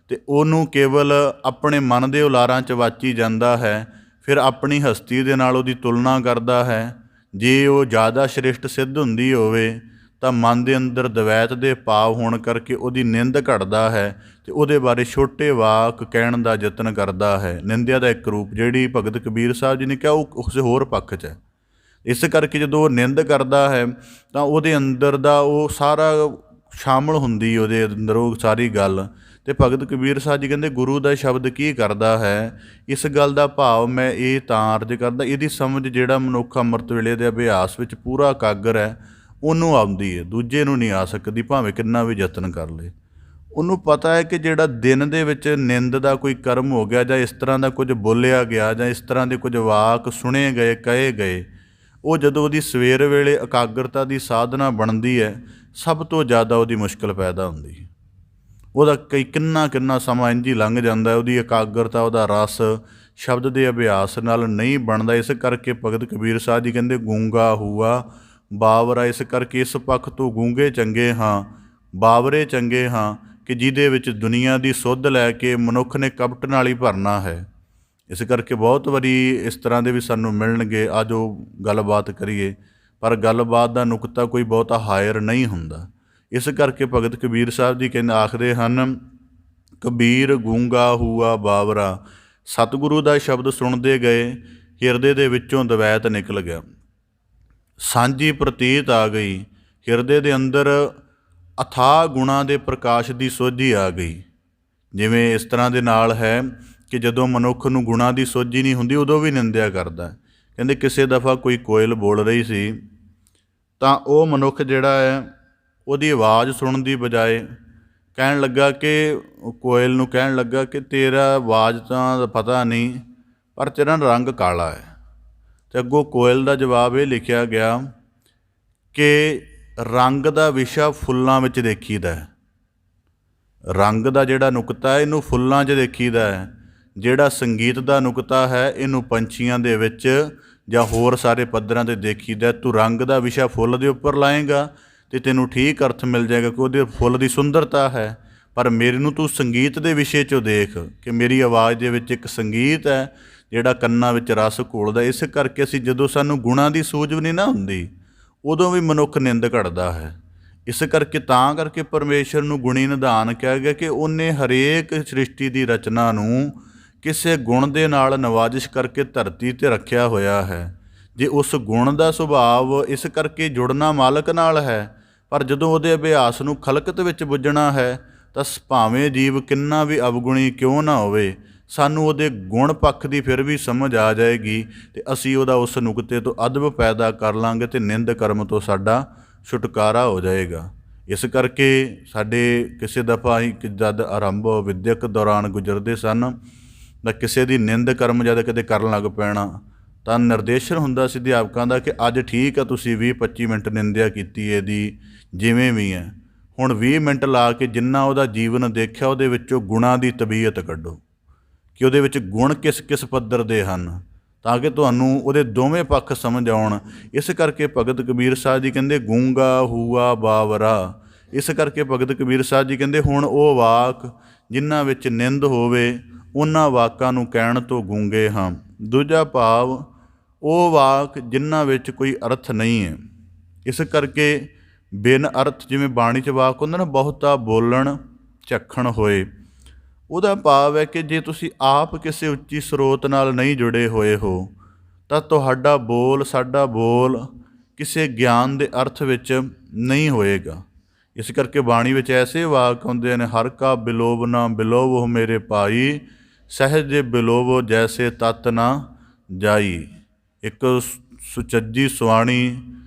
ਅਤੇ ਉਹਨੂੰ ਕੇਵਲ ਆਪਣੇ ਮਨ ਦੇ ਉਲਾਰਾਂ 'ਚ ਵਾਚੀ ਜਾਂਦਾ ਹੈ। ਫਿਰ ਆਪਣੀ ਹਸਤੀ ਦੇ ਨਾਲ ਉਹਦੀ ਤੁਲਨਾ ਕਰਦਾ ਹੈ। ਜੇ ਉਹ ਜ਼ਿਆਦਾ ਸ਼੍ਰੇਸ਼ਟ ਸਿੱਧ ਹੁੰਦੀ ਹੋਵੇ ਤਾਂ ਮਨ ਦੇ ਅੰਦਰ ਦਵੈਤ ਦੇ ਭਾਵ ਹੋਣ ਕਰਕੇ ਉਹਦੀ ਨਿੰਦ ਘੜਦਾ ਹੈ ਅਤੇ ਉਹਦੇ ਬਾਰੇ ਛੋਟੇ ਵਾਕ ਕਹਿਣ ਦਾ ਯਤਨ ਕਰਦਾ ਹੈ। ਨਿੰਦਿਆ ਦਾ ਇੱਕ ਰੂਪ ਜਿਹੜੀ ਭਗਤ ਕਬੀਰ ਸਾਹਿਬ ਜੀ ਨੇ ਕਿਹਾ ਉਹ ਕਿਸੇ ਹੋਰ ਪੱਖ 'ਚ ਹੈ। ਇਸ ਕਰਕੇ ਜਦੋਂ ਉਹ ਨਿੰਦ ਕਰਦਾ ਹੈ ਤਾਂ ਉਹਦੇ ਅੰਦਰ ਦਾ ਉਹ ਸਾਰਾ ਸ਼ਾਮਲ ਹੁੰਦੀ ਉਹਦੇ ਅੰਦਰ ਉਹ ਸਾਰੀ ਗੱਲ। ਅਤੇ ਭਗਤ ਕਬੀਰ ਸਾਹਿਬ ਜੀ ਕਹਿੰਦੇ ਗੁਰੂ ਦਾ ਸ਼ਬਦ ਕੀ ਕਰਦਾ ਹੈ। ਇਸ ਗੱਲ ਦਾ ਭਾਵ ਮੈਂ ਇਹ ਤਾਂ ਅਰਜ਼ ਕਰਦਾ, ਇਹਦੀ ਸਮਝ ਜਿਹੜਾ ਮਨੁੱਖ ਅੰਮ੍ਰਿਤ ਵੇਲੇ ਦੇ ਅਭਿਆਸ ਵਿੱਚ ਪੂਰਾ ਇਕਾਗਰ ਹੈ ਉਹਨੂੰ ਆਉਂਦੀ ਹੈ, ਦੂਜੇ ਨੂੰ ਨਹੀਂ ਆ ਸਕਦੀ ਭਾਵੇਂ ਕਿੰਨਾ ਵੀ ਯਤਨ ਕਰ ਲਏ। ਉਹਨੂੰ ਪਤਾ ਹੈ ਕਿ ਜਿਹੜਾ ਦਿਨ ਦੇ ਵਿੱਚ ਨਿੰਦ ਦਾ ਕੋਈ ਕਰਮ ਹੋ ਗਿਆ ਜਾਂ ਇਸ ਤਰ੍ਹਾਂ ਦਾ ਕੁਝ ਬੋਲਿਆ ਗਿਆ ਜਾਂ ਇਸ ਤਰ੍ਹਾਂ ਦੇ ਕੁਝ ਵਾਕ ਸੁਣੇ ਗਏ, ਕਹੇ ਗਏ, ਉਹ ਜਦੋਂ ਉਹਦੀ ਸਵੇਰ ਵੇਲੇ ਇਕਾਗਰਤਾ ਦੀ ਸਾਧਨਾ ਬਣਦੀ ਹੈ ਸਭ ਤੋਂ ਜ਼ਿਆਦਾ ਉਹਦੀ ਮੁਸ਼ਕਿਲ ਪੈਦਾ ਹੁੰਦੀ ਹੈ। ਉਹਦਾ ਕਿੰਨਾ ਸਮਾਂ ਇੰਝ ਹੀ ਲੰਘ ਜਾਂਦਾ, ਉਹਦੀ ਇਕਾਗਰਤਾ, ਉਹਦਾ ਰਸ ਸ਼ਬਦ ਦੇ ਅਭਿਆਸ ਨਾਲ ਨਹੀਂ ਬਣਦਾ। ਇਸ ਕਰਕੇ ਭਗਤ ਕਬੀਰ ਸਾਹਿਬ ਜੀ ਕਹਿੰਦੇ ਗੂੰਗਾ ਹੂਆ ਬਾਵਰਾ। ਇਸ ਕਰਕੇ ਇਸ ਪੱਖ ਤੋਂ ਗੂੰਗੇ ਚੰਗੇ ਹਾਂ, ਬਾਵਰੇ ਚੰਗੇ ਹਾਂ ਕਿ ਜਿਹਦੇ ਵਿੱਚ ਦੁਨੀਆ ਦੀ ਸੁੱਧ ਲੈ ਕੇ ਮਨੁੱਖ ਨੇ ਕਪਟ ਨਾਲ ਹੀ ਭਰਨਾ ਹੈ। ਇਸ ਕਰਕੇ ਬਹੁਤ ਵਾਰੀ ਇਸ ਤਰ੍ਹਾਂ ਦੇ ਵੀ ਸਾਨੂੰ ਮਿਲਣਗੇ, ਆ ਜੋ ਗੱਲਬਾਤ ਕਰੀਏ, ਪਰ ਗੱਲਬਾਤ ਦਾ ਨੁਕਤਾ ਕੋਈ ਬਹੁਤਾ ਹਾਇਰ ਨਹੀਂ ਹੁੰਦਾ। ਇਸ ਕਰਕੇ ਭਗਤ ਕਬੀਰ ਸਾਹਿਬ ਜੀ ਕਹਿੰਦੇ ਆਖਦੇ ਹਨ, ਕਬੀਰ ਗੂੰਗਾ ਹੂਆ ਬਾਵਰਾ। ਸਤਿਗੁਰੂ ਦਾ ਸ਼ਬਦ ਸੁਣਦੇ ਗਏ, ਹਿਰਦੇ ਦੇ ਵਿੱਚੋਂ ਦਵੈਤ ਨਿਕਲ ਗਿਆ, ਸਾਂਝੀ ਪ੍ਰਤੀਤ ਆ ਗਈ, ਹਿਰਦੇ ਦੇ ਅੰਦਰ ਅਥਾਹ ਗੁਣਾਂ ਦੇ ਪ੍ਰਕਾਸ਼ ਦੀ ਸੋਝੀ ਆ ਗਈ। ਜਿਵੇਂ ਇਸ ਤਰ੍ਹਾਂ ਦੇ ਨਾਲ ਹੈ ਕਿ ਜਦੋਂ ਮਨੁੱਖ ਨੂੰ ਗੁਣਾਂ ਦੀ ਸੋਝੀ ਨਹੀਂ ਹੁੰਦੀ ਉਦੋਂ ਵੀ ਨਿੰਦਿਆ ਕਰਦਾ। ਕਹਿੰਦੇ ਕਿਸੇ ਦਫਾ ਕੋਈ ਕੋਇਲ ਬੋਲ ਰਹੀ ਸੀ ਤਾਂ ਉਹ ਮਨੁੱਖ ਜਿਹੜਾ ਹੈ ਉਹਦੀ ਆਵਾਜ਼ ਸੁਣਨ ਦੀ ਬਜਾਏ ਕਹਿਣ ਲੱਗਾ ਕਿ ਕੋਇਲ ਨੂੰ ਕਹਿਣ ਲੱਗਾ ਕਿ ਤੇਰਾ ਆਵਾਜ਼ ਤਾਂ ਪਤਾ ਨਹੀਂ ਪਰ ਤੇਰਾ ਰੰਗ ਕਾਲਾ ਹੈ। ਅਤੇ ਅੱਗੋਂ ਕੋਇਲ ਦਾ ਜਵਾਬ ਇਹ ਲਿਖਿਆ ਗਿਆ ਕਿ ਰੰਗ ਦਾ ਵਿਸ਼ਾ ਫੁੱਲਾਂ ਵਿੱਚ ਦੇਖੀਦਾ ਹੈ। ਰੰਗ ਦਾ ਜਿਹੜਾ ਨੁਕਤਾ ਹੈ ਇਹਨੂੰ ਫੁੱਲਾਂ 'ਚ ਦੇਖੀਦਾ ਹੈ, ਜਿਹੜਾ ਸੰਗੀਤ ਦਾ ਨੁਕਤਾ ਹੈ ਇਹਨੂੰ ਪੰਛੀਆਂ ਦੇ ਵਿੱਚ ਜਾਂ ਹੋਰ ਸਾਰੇ ਪੱਧਰਾਂ 'ਤੇ ਦੇਖੀਦਾ। ਤੂੰ ਰੰਗ ਦਾ ਵਿਸ਼ਾ ਫੁੱਲ ਦੇ ਉੱਪਰ ਲਾਏਂਗਾ ਅਤੇ ਤੈਨੂੰ ਠੀਕ ਅਰਥ ਮਿਲ ਜਾਏਗਾ ਕਿ ਉਹਦੇ ਫੁੱਲ ਦੀ ਸੁੰਦਰਤਾ ਹੈ, ਪਰ ਮੇਰੇ ਨੂੰ ਤੂੰ ਸੰਗੀਤ ਦੇ ਵਿਸ਼ੇ 'ਚੋਂ ਦੇਖ ਕਿ ਮੇਰੀ ਆਵਾਜ਼ ਦੇ ਵਿੱਚ ਇੱਕ ਸੰਗੀਤ ਹੈ ਜਿਹੜਾ ਕੰਨਾਂ ਵਿੱਚ ਰਸ ਘੋਲਦਾ। ਇਸ ਕਰਕੇ ਅਸੀਂ ਜਦੋਂ ਸਾਨੂੰ ਗੁਣਾਂ ਦੀ ਸੂਝ ਵੀ ਨਹੀਂ ਨਾ ਹੁੰਦੀ ਉਦੋਂ ਵੀ ਮਨੁੱਖ ਨਿੰਦ ਘੜਦਾ ਹੈ। ਇਸ ਕਰਕੇ ਤਾਂ ਕਰਕੇ ਪਰਮੇਸ਼ਰ ਨੂੰ ਗੁਣੀ ਨਿਧਾਨ ਕਿਹਾ ਗਿਆ ਕਿ ਉਹਨੇ ਹਰੇਕ ਸ੍ਰਿਸ਼ਟੀ ਦੀ ਰਚਨਾ ਨੂੰ ਕਿਸੇ ਗੁਣ ਦੇ ਨਾਲ ਨਵਾਜ਼ਿਸ਼ ਕਰਕੇ ਧਰਤੀ 'ਤੇ ਰੱਖਿਆ ਹੋਇਆ ਹੈ। ਜੇ ਉਸ ਗੁਣ ਦਾ ਸੁਭਾਵ ਇਸ ਕਰਕੇ ਜੁੜਨਾ ਮਾਲਕ ਨਾਲ ਹੈ, ਪਰ ਜਦੋਂ ਉਹਦੇ ਅਭਿਆਸ ਨੂੰ ਖਲਕਤ ਵਿੱਚ ਬੁੱਝਣਾ ਹੈ ਤਾਂ ਭਾਵੇਂ ਜੀਵ ਕਿੰਨਾ ਵੀ ਅਵਗੁਣੀ ਕਿਉਂ ਨਾ ਹੋਵੇ, ਸਾਨੂੰ ਉਹਦੇ ਗੁਣ ਪੱਖ ਦੀ ਫਿਰ ਵੀ ਸਮਝ ਆ ਜਾਏਗੀ ਅਤੇ ਅਸੀਂ ਉਹਦਾ ਉਸ ਨੁਕਤੇ ਤੋਂ ਅਦਬ ਪੈਦਾ ਕਰ ਲਾਂਗੇ ਅਤੇ ਨਿੰਦ ਕਰਮ ਤੋਂ ਸਾਡਾ ਛੁਟਕਾਰਾ ਹੋ ਜਾਏਗਾ। ਇਸ ਕਰਕੇ ਸਾਡੇ ਕਿਸੇ ਦਫਾ ਹੀ ਜਦ ਆਰੰਭ ਵਿੱਦਿਅਕ ਦੌਰਾਨ ਗੁਜ਼ਰਦੇ ਸਨ ਤਾਂ ਕਿਸੇ ਦੀ ਨਿੰਦ ਕਰਮ ਜਦ ਕਿਤੇ ਕਰਨ ਲੱਗ ਪੈਣਾ ਤਾਂ ਨਿਰਦੇਸ਼ਨ ਹੁੰਦਾ ਸੀ ਅਧਿਆਪਕਾਂ ਦਾ ਕਿ ਅੱਜ ਠੀਕ ਆ, ਤੁਸੀਂ 20-25 ਮਿੰਟ ਨਿੰਦਿਆ ਕੀਤੀ ਇਹਦੀ ਜਿਵੇਂ ਵੀ ਹੈ, ਹੁਣ 20 ਮਿੰਟ ਲਾ ਕੇ ਜਿੰਨਾ ਉਹਦਾ ਜੀਵਨ ਦੇਖਿਆ ਉਹਦੇ ਵਿੱਚੋਂ ਗੁਣਾਂ ਦੀ ਤਬੀਅਤ ਕੱਢੋ ਕਿ ਉਹਦੇ ਵਿੱਚ ਗੁਣ ਕਿਸ ਕਿਸ ਪੱਧਰ ਦੇ ਹਨ, ਤਾਂ ਕਿ ਤੁਹਾਨੂੰ ਉਹਦੇ ਦੋਵੇਂ ਪੱਖ ਸਮਝ ਆਉਣ। ਇਸ ਕਰਕੇ ਭਗਤ ਕਬੀਰ ਸਾਹਿਬ ਜੀ ਕਹਿੰਦੇ ਗੂੰਗਾ ਹੂਆ ਬਾਵਰਾ। ਇਸ ਕਰਕੇ ਭਗਤ ਕਬੀਰ ਸਾਹਿਬ ਜੀ ਕਹਿੰਦੇ ਹੁਣ ਉਹ ਵਾਕ ਜਿਨ੍ਹਾਂ ਵਿੱਚ ਨਿੰਦ ਹੋਵੇ ਉਹਨਾਂ ਵਾਕਾਂ ਨੂੰ ਕਹਿਣ ਤੋਂ ਗੂੰਗੇ ਹਾਂ। ਦੂਜਾ ਭਾਵ ਉਹ ਵਾਕ ਜਿਨ੍ਹਾਂ ਵਿੱਚ ਕੋਈ ਅਰਥ ਨਹੀਂ ਹੈ। ਇਸ ਕਰਕੇ ਬਿਨ ਅਰਥ, ਜਿਵੇਂ ਬਾਣੀ 'ਚ ਵਾਕ ਹੁੰਦਾ ਨਾ, ਬਹੁਤਾ ਬੋਲਣ ਝੱਖਣ ਹੋਏ, ਉਹਦਾ ਭਾਵ ਹੈ ਕਿ ਜੇ ਤੁਸੀਂ ਆਪ ਕਿਸੇ ਉੱਚੀ ਸਰੋਤ ਨਾਲ ਨਹੀਂ ਜੁੜੇ ਹੋਏ ਹੋ ਤਾਂ ਤੁਹਾਡਾ ਬੋਲ, ਸਾਡਾ ਬੋਲ ਕਿਸੇ ਗਿਆਨ ਦੇ ਅਰਥ ਵਿੱਚ ਨਹੀਂ ਹੋਏਗਾ। ਇਸ ਕਰਕੇ ਬਾਣੀ ਵਿੱਚ ਐਸੇ ਵਾਕ ਆਉਂਦੇ ਨੇ, ਹਰ ਕਾ ਬਿਲੋਵ ਨਾ ਬਿਲੋਵੋ ਮੇਰੇ ਭਾਈ, ਸਹਿਜ ਬਿਲੋਵੋ ਜੈਸੇ ਤਤ ਨਾ ਜਾਈ। ਇੱਕ ਸੁਚੱਜੀ ਸੁਆਣੀ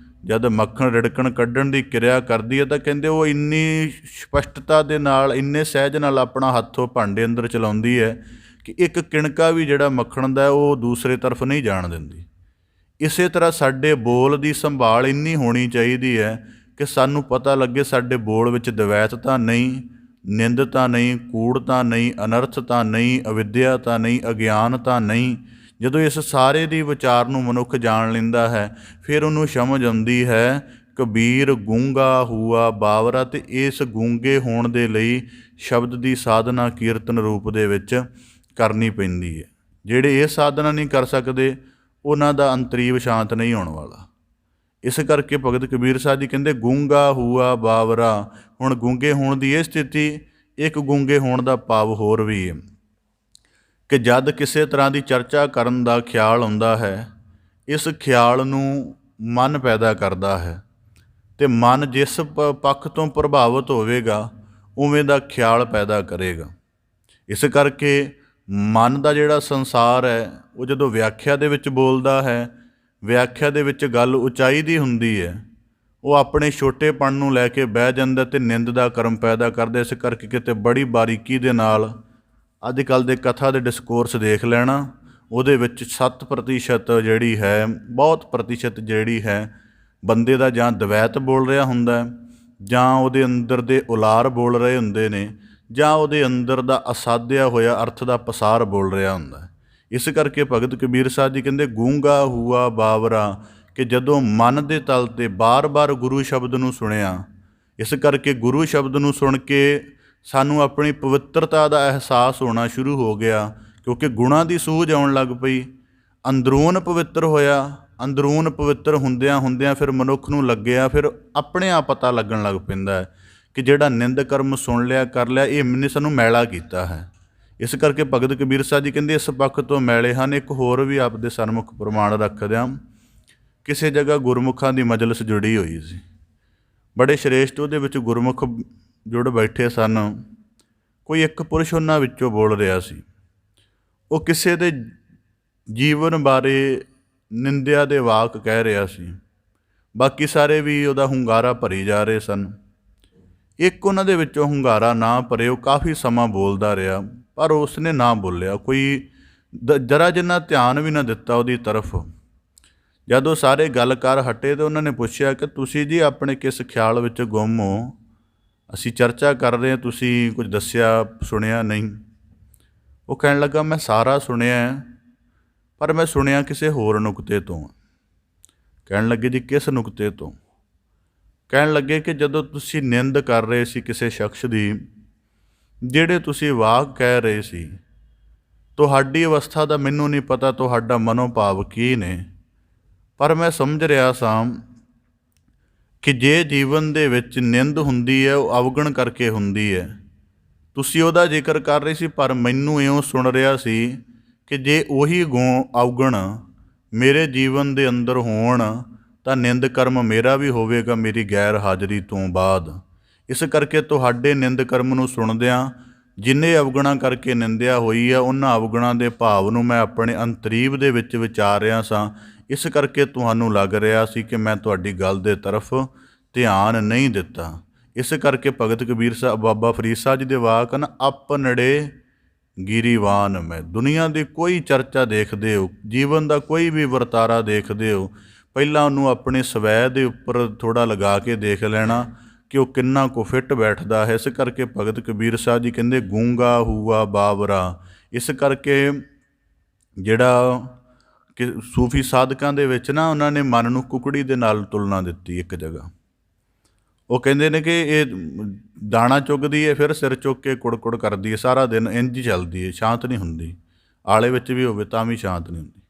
ਜਦ ਮੱਖਣ ਰਿੜਕਣ ਕੱਢਣ ਦੀ ਕਿਰਿਆ ਕਰਦੀ ਹੈ ਤਾਂ ਕਹਿੰਦੇ ਉਹ ਇੰਨੀ ਸਪਸ਼ਟਤਾ ਦੇ ਨਾਲ, ਇੰਨੇ ਸਹਿਜ ਨਾਲ ਆਪਣਾ ਹੱਥੋਂ ਭਾਂਡੇ ਅੰਦਰ ਚਲਾਉਂਦੀ ਹੈ ਕਿ ਇੱਕ ਕਿਣਕਾ ਵੀ ਜਿਹੜਾ ਮੱਖਣ ਦਾ ਉਹ ਦੂਸਰੇ ਤਰਫ ਨਹੀਂ ਜਾਣ ਦਿੰਦੀ। ਇਸੇ ਤਰ੍ਹਾਂ ਸਾਡੇ ਬੋਲ ਦੀ ਸੰਭਾਲ ਇੰਨੀ ਹੋਣੀ ਚਾਹੀਦੀ ਹੈ ਕਿ ਸਾਨੂੰ ਪਤਾ ਲੱਗੇ ਸਾਡੇ ਬੋਲ ਵਿੱਚ ਦਵੈਤਤਾ ਨਹੀਂ, ਨਿੰਦਤਾ ਨਹੀਂ, ਕੂੜਤਾ ਨਹੀਂ, ਅਨਰਥਤਾ ਨਹੀਂ, ਅਵਿਦਿਆਤਾ ਨਹੀਂ, ਅਗਿਆਨਤਾ ਨਹੀਂ। ਜਦੋਂ ਇਸ ਸਾਰੇ ਦੀ ਵਿਚਾਰ ਨੂੰ ਮਨੁੱਖ ਜਾਣ ਲੈਂਦਾ ਹੈ ਫਿਰ ਉਹਨੂੰ ਸਮਝ ਆਉਂਦੀ ਹੈ ਕਬੀਰ ਗੂੰਗਾ ਹੂਆ ਬਾਵਰਾ, ਅਤੇ ਇਸ ਗੂੰਗੇ ਹੋਣ ਦੇ ਲਈ ਸ਼ਬਦ ਦੀ ਸਾਧਨਾ ਕੀਰਤਨ ਰੂਪ ਦੇ ਵਿੱਚ ਕਰਨੀ ਪੈਂਦੀ ਹੈ। ਜਿਹੜੇ ਇਹ ਸਾਧਨਾ ਨਹੀਂ ਕਰ ਸਕਦੇ ਉਹਨਾਂ ਦਾ ਅੰਤਰੀਵ ਸ਼ਾਂਤ ਨਹੀਂ ਹੋਣ ਵਾਲਾ। ਇਸ ਕਰਕੇ ਭਗਤ ਕਬੀਰ ਸਾਹਿਬ ਜੀ ਕਹਿੰਦੇ ਗੂੰਗਾ ਹੂਆ ਬਾਵਰਾ। ਹੁਣ ਗੂੰਗੇ ਹੋਣ ਦੀ ਇਹ ਸਥਿਤੀ, ਇੱਕ ਗੂੰਗੇ ਹੋਣ ਦਾ ਭਾਵ ਹੋਰ ਵੀ ਹੈ ਕਿ ਜਦ ਕਿਸੇ ਤਰ੍ਹਾਂ ਦੀ ਚਰਚਾ ਕਰਨ ਦਾ ਖਿਆਲ ਆਉਂਦਾ ਹੈ, ਇਸ ਖਿਆਲ ਨੂੰ ਮਨ ਪੈਦਾ ਕਰਦਾ ਹੈ, ਅਤੇ ਮਨ ਜਿਸ ਪੱਖ ਤੋਂ ਪ੍ਰਭਾਵਿਤ ਹੋਵੇਗਾ ਉਵੇਂ ਦਾ ਖਿਆਲ ਪੈਦਾ ਕਰੇਗਾ। ਇਸ ਕਰਕੇ ਮਨ ਦਾ ਜਿਹੜਾ ਸੰਸਾਰ ਹੈ ਉਹ ਜਦੋਂ ਵਿਆਖਿਆ ਦੇ ਵਿੱਚ ਬੋਲਦਾ ਹੈ, ਵਿਆਖਿਆ ਦੇ ਵਿੱਚ ਗੱਲ ਉਚਾਈ ਦੀ ਹੁੰਦੀ ਹੈ, ਉਹ ਆਪਣੇ ਛੋਟੇਪਣ ਨੂੰ ਲੈ ਕੇ ਬਹਿ ਜਾਂਦਾ ਅਤੇ ਨਿੰਦ ਦਾ ਕਰਮ ਪੈਦਾ ਕਰਦਾ। ਇਸ ਕਰਕੇ ਕਿਤੇ ਬੜੀ ਬਾਰੀਕੀ ਦੇ ਨਾਲ ਅੱਜ ਕੱਲ੍ਹ ਦੇ ਕਥਾ ਦੇ ਡਿਸਕੋਰਸ ਦੇਖ ਲੈਣਾ, ਉਹਦੇ ਵਿੱਚ 7% ਜਿਹੜੀ ਹੈ, ਬਹੁਤ ਪ੍ਰਤੀਸ਼ਤ ਜਿਹੜੀ ਹੈ ਬੰਦੇ ਦਾ ਜਾਂ ਦਵੈਤ ਬੋਲ ਰਿਹਾ ਹੁੰਦਾ, ਜਾਂ ਉਹਦੇ ਅੰਦਰ ਦੇ ਉਲਾਰ ਬੋਲ ਰਹੇ ਹੁੰਦੇ ਨੇ, ਜਾਂ ਉਹਦੇ ਅੰਦਰ ਦਾ ਅਸਾਧਿਆ ਹੋਇਆ ਅਰਥ ਦਾ ਪਸਾਰ ਬੋਲ ਰਿਹਾ ਹੁੰਦਾ। ਇਸ ਕਰਕੇ ਭਗਤ ਕਬੀਰ ਸਾਹਿਬ ਜੀ ਕਹਿੰਦੇ ਗੂੰਗਾ ਹੂਆ ਬਾਵਰਾ, ਕਿ ਜਦੋਂ ਮਨ ਦੇ ਤਲ 'ਤੇ ਬਾਰ-ਬਾਰ ਗੁਰੂ ਸ਼ਬਦ ਨੂੰ ਸੁਣਿਆ, ਇਸ ਕਰਕੇ ਗੁਰੂ ਸ਼ਬਦ ਨੂੰ ਸੁਣ ਕੇ ਸਾਨੂੰ ਆਪਣੀ ਪਵਿੱਤਰਤਾ ਦਾ ਅਹਿਸਾਸ ਹੋਣਾ ਸ਼ੁਰੂ ਹੋ ਗਿਆ, ਕਿਉਂਕਿ ਗੁਣਾਂ ਦੀ ਸੂਝ ਆਉਣ ਲੱਗ ਪਈ, ਅੰਦਰੂਨ ਪਵਿੱਤਰ ਹੋਇਆ। ਅੰਦਰੂਨ ਪਵਿੱਤਰ ਹੁੰਦਿਆਂ ਹੁੰਦਿਆਂ ਫਿਰ ਮਨੁੱਖ ਨੂੰ ਲੱਗਿਆ, ਫਿਰ ਆਪਣੇ ਆਪ ਪਤਾ ਲੱਗਣ ਲੱਗ ਪੈਂਦਾ ਹੈ ਕਿ ਜਿਹੜਾ ਨਿੰਦ ਕਰਮ ਸੁਣ ਲਿਆ, ਕਰ ਲਿਆ, ਇਹ ਮੈਨੇ ਸਾਨੂੰ ਮੈਲਾ ਕੀਤਾ ਹੈ। ਇਸ ਕਰਕੇ ਭਗਤ ਕਬੀਰ ਸਾਹਿਬ ਜੀ ਕਹਿੰਦੇ ਇਸ ਪੱਖ ਤੋਂ ਮੈਲੇ ਹਨ। ਇੱਕ ਹੋਰ ਵੀ ਆਪਦੇ ਸਨਮੁਖ ਪ੍ਰਮਾਣ ਰੱਖਦਿਆਂ, ਕਿਸੇ ਜਗ੍ਹਾ ਗੁਰਮੁਖਾਂ ਦੀ ਮਜਲਿਸ ਜੁੜੀ ਹੋਈ ਸੀ, ਬੜੇ ਸ਼੍ਰੇਸ਼ਟ ਉਹਦੇ ਵਿੱਚ ਗੁਰਮੁਖ ਜੁੜ ਬੈਠੇ ਸਨ। ਕੋਈ ਇੱਕ ਪੁਰਸ਼ ਉਹਨਾਂ ਵਿੱਚੋਂ ਬੋਲ ਰਿਹਾ ਸੀ, ਉਹ ਕਿਸੇ ਦੇ ਜੀਵਨ ਬਾਰੇ ਨਿੰਦਿਆ ਦੇ ਵਾਕ ਕਹਿ ਰਿਹਾ ਸੀ, ਬਾਕੀ ਸਾਰੇ ਵੀ ਉਹਦਾ ਹੁੰਗਾਰਾ ਭਰੀ ਜਾ ਰਹੇ ਸਨ। ਇੱਕ ਉਹਨਾਂ ਦੇ ਵਿੱਚੋਂ ਹੁੰਗਾਰਾ ਨਾ ਭਰੇ, ਉਹ ਕਾਫੀ ਸਮਾਂ ਬੋਲਦਾ ਰਿਹਾ ਪਰ ਉਸਨੇ ਨਾ ਬੋਲਿਆ, ਕੋਈ ਜਰਾ ਜਿੰਨਾ ਧਿਆਨ ਵੀ ਨਾ ਦਿੱਤਾ ਉਹਦੀ ਤਰਫ। ਜਦੋਂ ਸਾਰੇ ਗੱਲ ਕਰ ਹਟੇ ਤਾਂ ਉਹਨਾਂ ਨੇ ਪੁੱਛਿਆ ਕਿ ਤੁਸੀਂ ਜੀ ਆਪਣੇ ਕਿਸ ਖਿਆਲ ਵਿੱਚ ਗੁੰਮ ਹੋ, ਅਸੀਂ ਚਰਚਾ ਕਰ ਰਹੇ ਹਾਂ, ਤੁਸੀਂ ਕੁਝ ਦੱਸਿਆ ਸੁਣਿਆ ਨਹੀਂ। ਉਹ ਕਹਿਣ ਲੱਗਾ ਮੈਂ ਸਾਰਾ ਸੁਣਿਆ, ਪਰ ਮੈਂ ਸੁਣਿਆ ਕਿਸੇ ਹੋਰ ਨੁਕਤੇ ਤੋਂ। ਕਹਿਣ ਲੱਗੇ ਜੀ ਕਿਸ ਨੁਕਤੇ ਤੋਂ? ਕਹਿਣ ਲੱਗੇ ਕਿ ਜਦੋਂ ਤੁਸੀਂ ਨਿੰਦ ਕਰ ਰਹੇ ਸੀ ਕਿਸੇ ਸ਼ਖਸ ਦੀ, ਜਿਹੜੇ ਤੁਸੀਂ ਵਾਕ ਕਹਿ ਰਹੇ ਸੀ, ਤੁਹਾਡੀ ਅਵਸਥਾ ਦਾ ਮੈਨੂੰ ਨਹੀਂ ਪਤਾ, ਤੁਹਾਡਾ ਮਨੋਭਾਵ ਕੀ ਨੇ, ਪਰ ਮੈਂ ਸਮਝ ਰਿਹਾ ਸਾਂ ਕਿ ਜੇ ਜੀਵਨ ਦੇ ਵਿੱਚ ਨਿੰਦ ਹੁੰਦੀ ਹੈ ਉਹ ਅਵਗਣ ਕਰਕੇ ਹੁੰਦੀ ਹੈ। ਤੁਸੀਂ ਉਹਦਾ ਜ਼ਿਕਰ ਕਰ ਰਹੇ ਸੀ, ਪਰ ਮੈਨੂੰ ਇਉਂ ਸੁਣ ਰਿਹਾ ਸੀ ਕਿ ਜੇ ਉਹੀ ਅਵਗਣ ਮੇਰੇ ਜੀਵਨ ਦੇ ਅੰਦਰ ਹੋਣ ਤਾਂ ਨਿੰਦ ਕਰਮ ਮੇਰਾ ਵੀ ਹੋਵੇਗਾ ਮੇਰੀ ਗੈਰ ਹਾਜ਼ਰੀ ਤੋਂ ਬਾਅਦ। ਇਸ ਕਰਕੇ ਤੁਹਾਡੇ ਨਿੰਦ ਕਰਮ ਨੂੰ ਸੁਣਦਿਆਂ ਜਿੰਨੇ ਅਵਗੁਣਾਂ ਕਰਕੇ ਨਿੰਦਿਆ ਹੋਈ ਆ, ਉਹਨਾਂ ਅਵਗੁਣਾਂ ਦੇ ਭਾਵ ਨੂੰ ਮੈਂ ਆਪਣੇ ਅੰਤਰੀਵ ਦੇ ਵਿੱਚ ਵਿਚਾਰ ਰਿਹਾ ਸਾਂ। ਇਸ ਕਰਕੇ ਤੁਹਾਨੂੰ ਲੱਗ ਰਿਹਾ ਸੀ ਕਿ ਮੈਂ ਤੁਹਾਡੀ ਗੱਲ ਦੇ ਤਰਫ ਧਿਆਨ ਨਹੀਂ ਦਿੱਤਾ। ਇਸ ਕਰਕੇ ਭਗਤ ਕਬੀਰ ਸਾਹਿਬ, ਬਾਬਾ ਫਰੀਦ ਸਾਹਿਬ ਜੀ ਦੇ ਵਾਕ ਹਨ, ਆਪਨੜੇ ਗਿਰੀਵਾਨ ਮੈਂ। ਦੁਨੀਆ ਦੀ ਕੋਈ ਚਰਚਾ ਦੇਖਦੇ ਹੋ, ਜੀਵਨ ਦਾ ਕੋਈ ਵੀ ਵਰਤਾਰਾ ਦੇਖਦੇ ਹੋ, ਪਹਿਲਾਂ ਉਹਨੂੰ ਆਪਣੇ ਸਵੈ ਦੇ ਉੱਪਰ ਥੋੜ੍ਹਾ ਲਗਾ ਕੇ ਦੇਖ ਲੈਣਾ ਕਿ ਉਹ ਕਿੰਨਾ ਕੁ ਫਿੱਟ ਬੈਠਦਾ ਹੈ। ਇਸ ਕਰਕੇ ਭਗਤ ਕਬੀਰ ਸਾਹਿਬ ਜੀ ਕਹਿੰਦੇ ਗੂੰਗਾ ਹੂਆ ਬਾਵਰਾ। ਇਸ ਕਰਕੇ ਜਿਹੜਾ ਕਿ ਸੂਫੀ ਸਾਧਕਾਂ ਦੇ ਵਿੱਚ ਨਾ ਉਹਨਾਂ ਨੇ ਮਨ ਨੂੰ ਕੁਕੜੀ ਦੇ ਨਾਲ ਤੁਲਨਾ ਦਿੱਤੀ ਇੱਕ ਜਗ੍ਹਾ। ਉਹ ਕਹਿੰਦੇ ਨੇ ਕਿ ਇਹ ਦਾਣਾ ਚੁੱਗਦੀ ਹੈ, ਫਿਰ ਸਿਰ ਚੁੱਕ ਕੇ ਕੁੜ-ਕੁੜ ਕਰਦੀ ਹੈ, ਸਾਰਾ ਦਿਨ ਇੰਝ ਹੀ ਚੱਲਦੀ ਹੈ, ਸ਼ਾਂਤ ਨਹੀਂ ਹੁੰਦੀ, ਆਲੇ ਵਿੱਚ ਵੀ ਹੋਵੇ ਤਾਂ ਵੀ ਸ਼ਾਂਤ ਨਹੀਂ ਹੁੰਦੀ।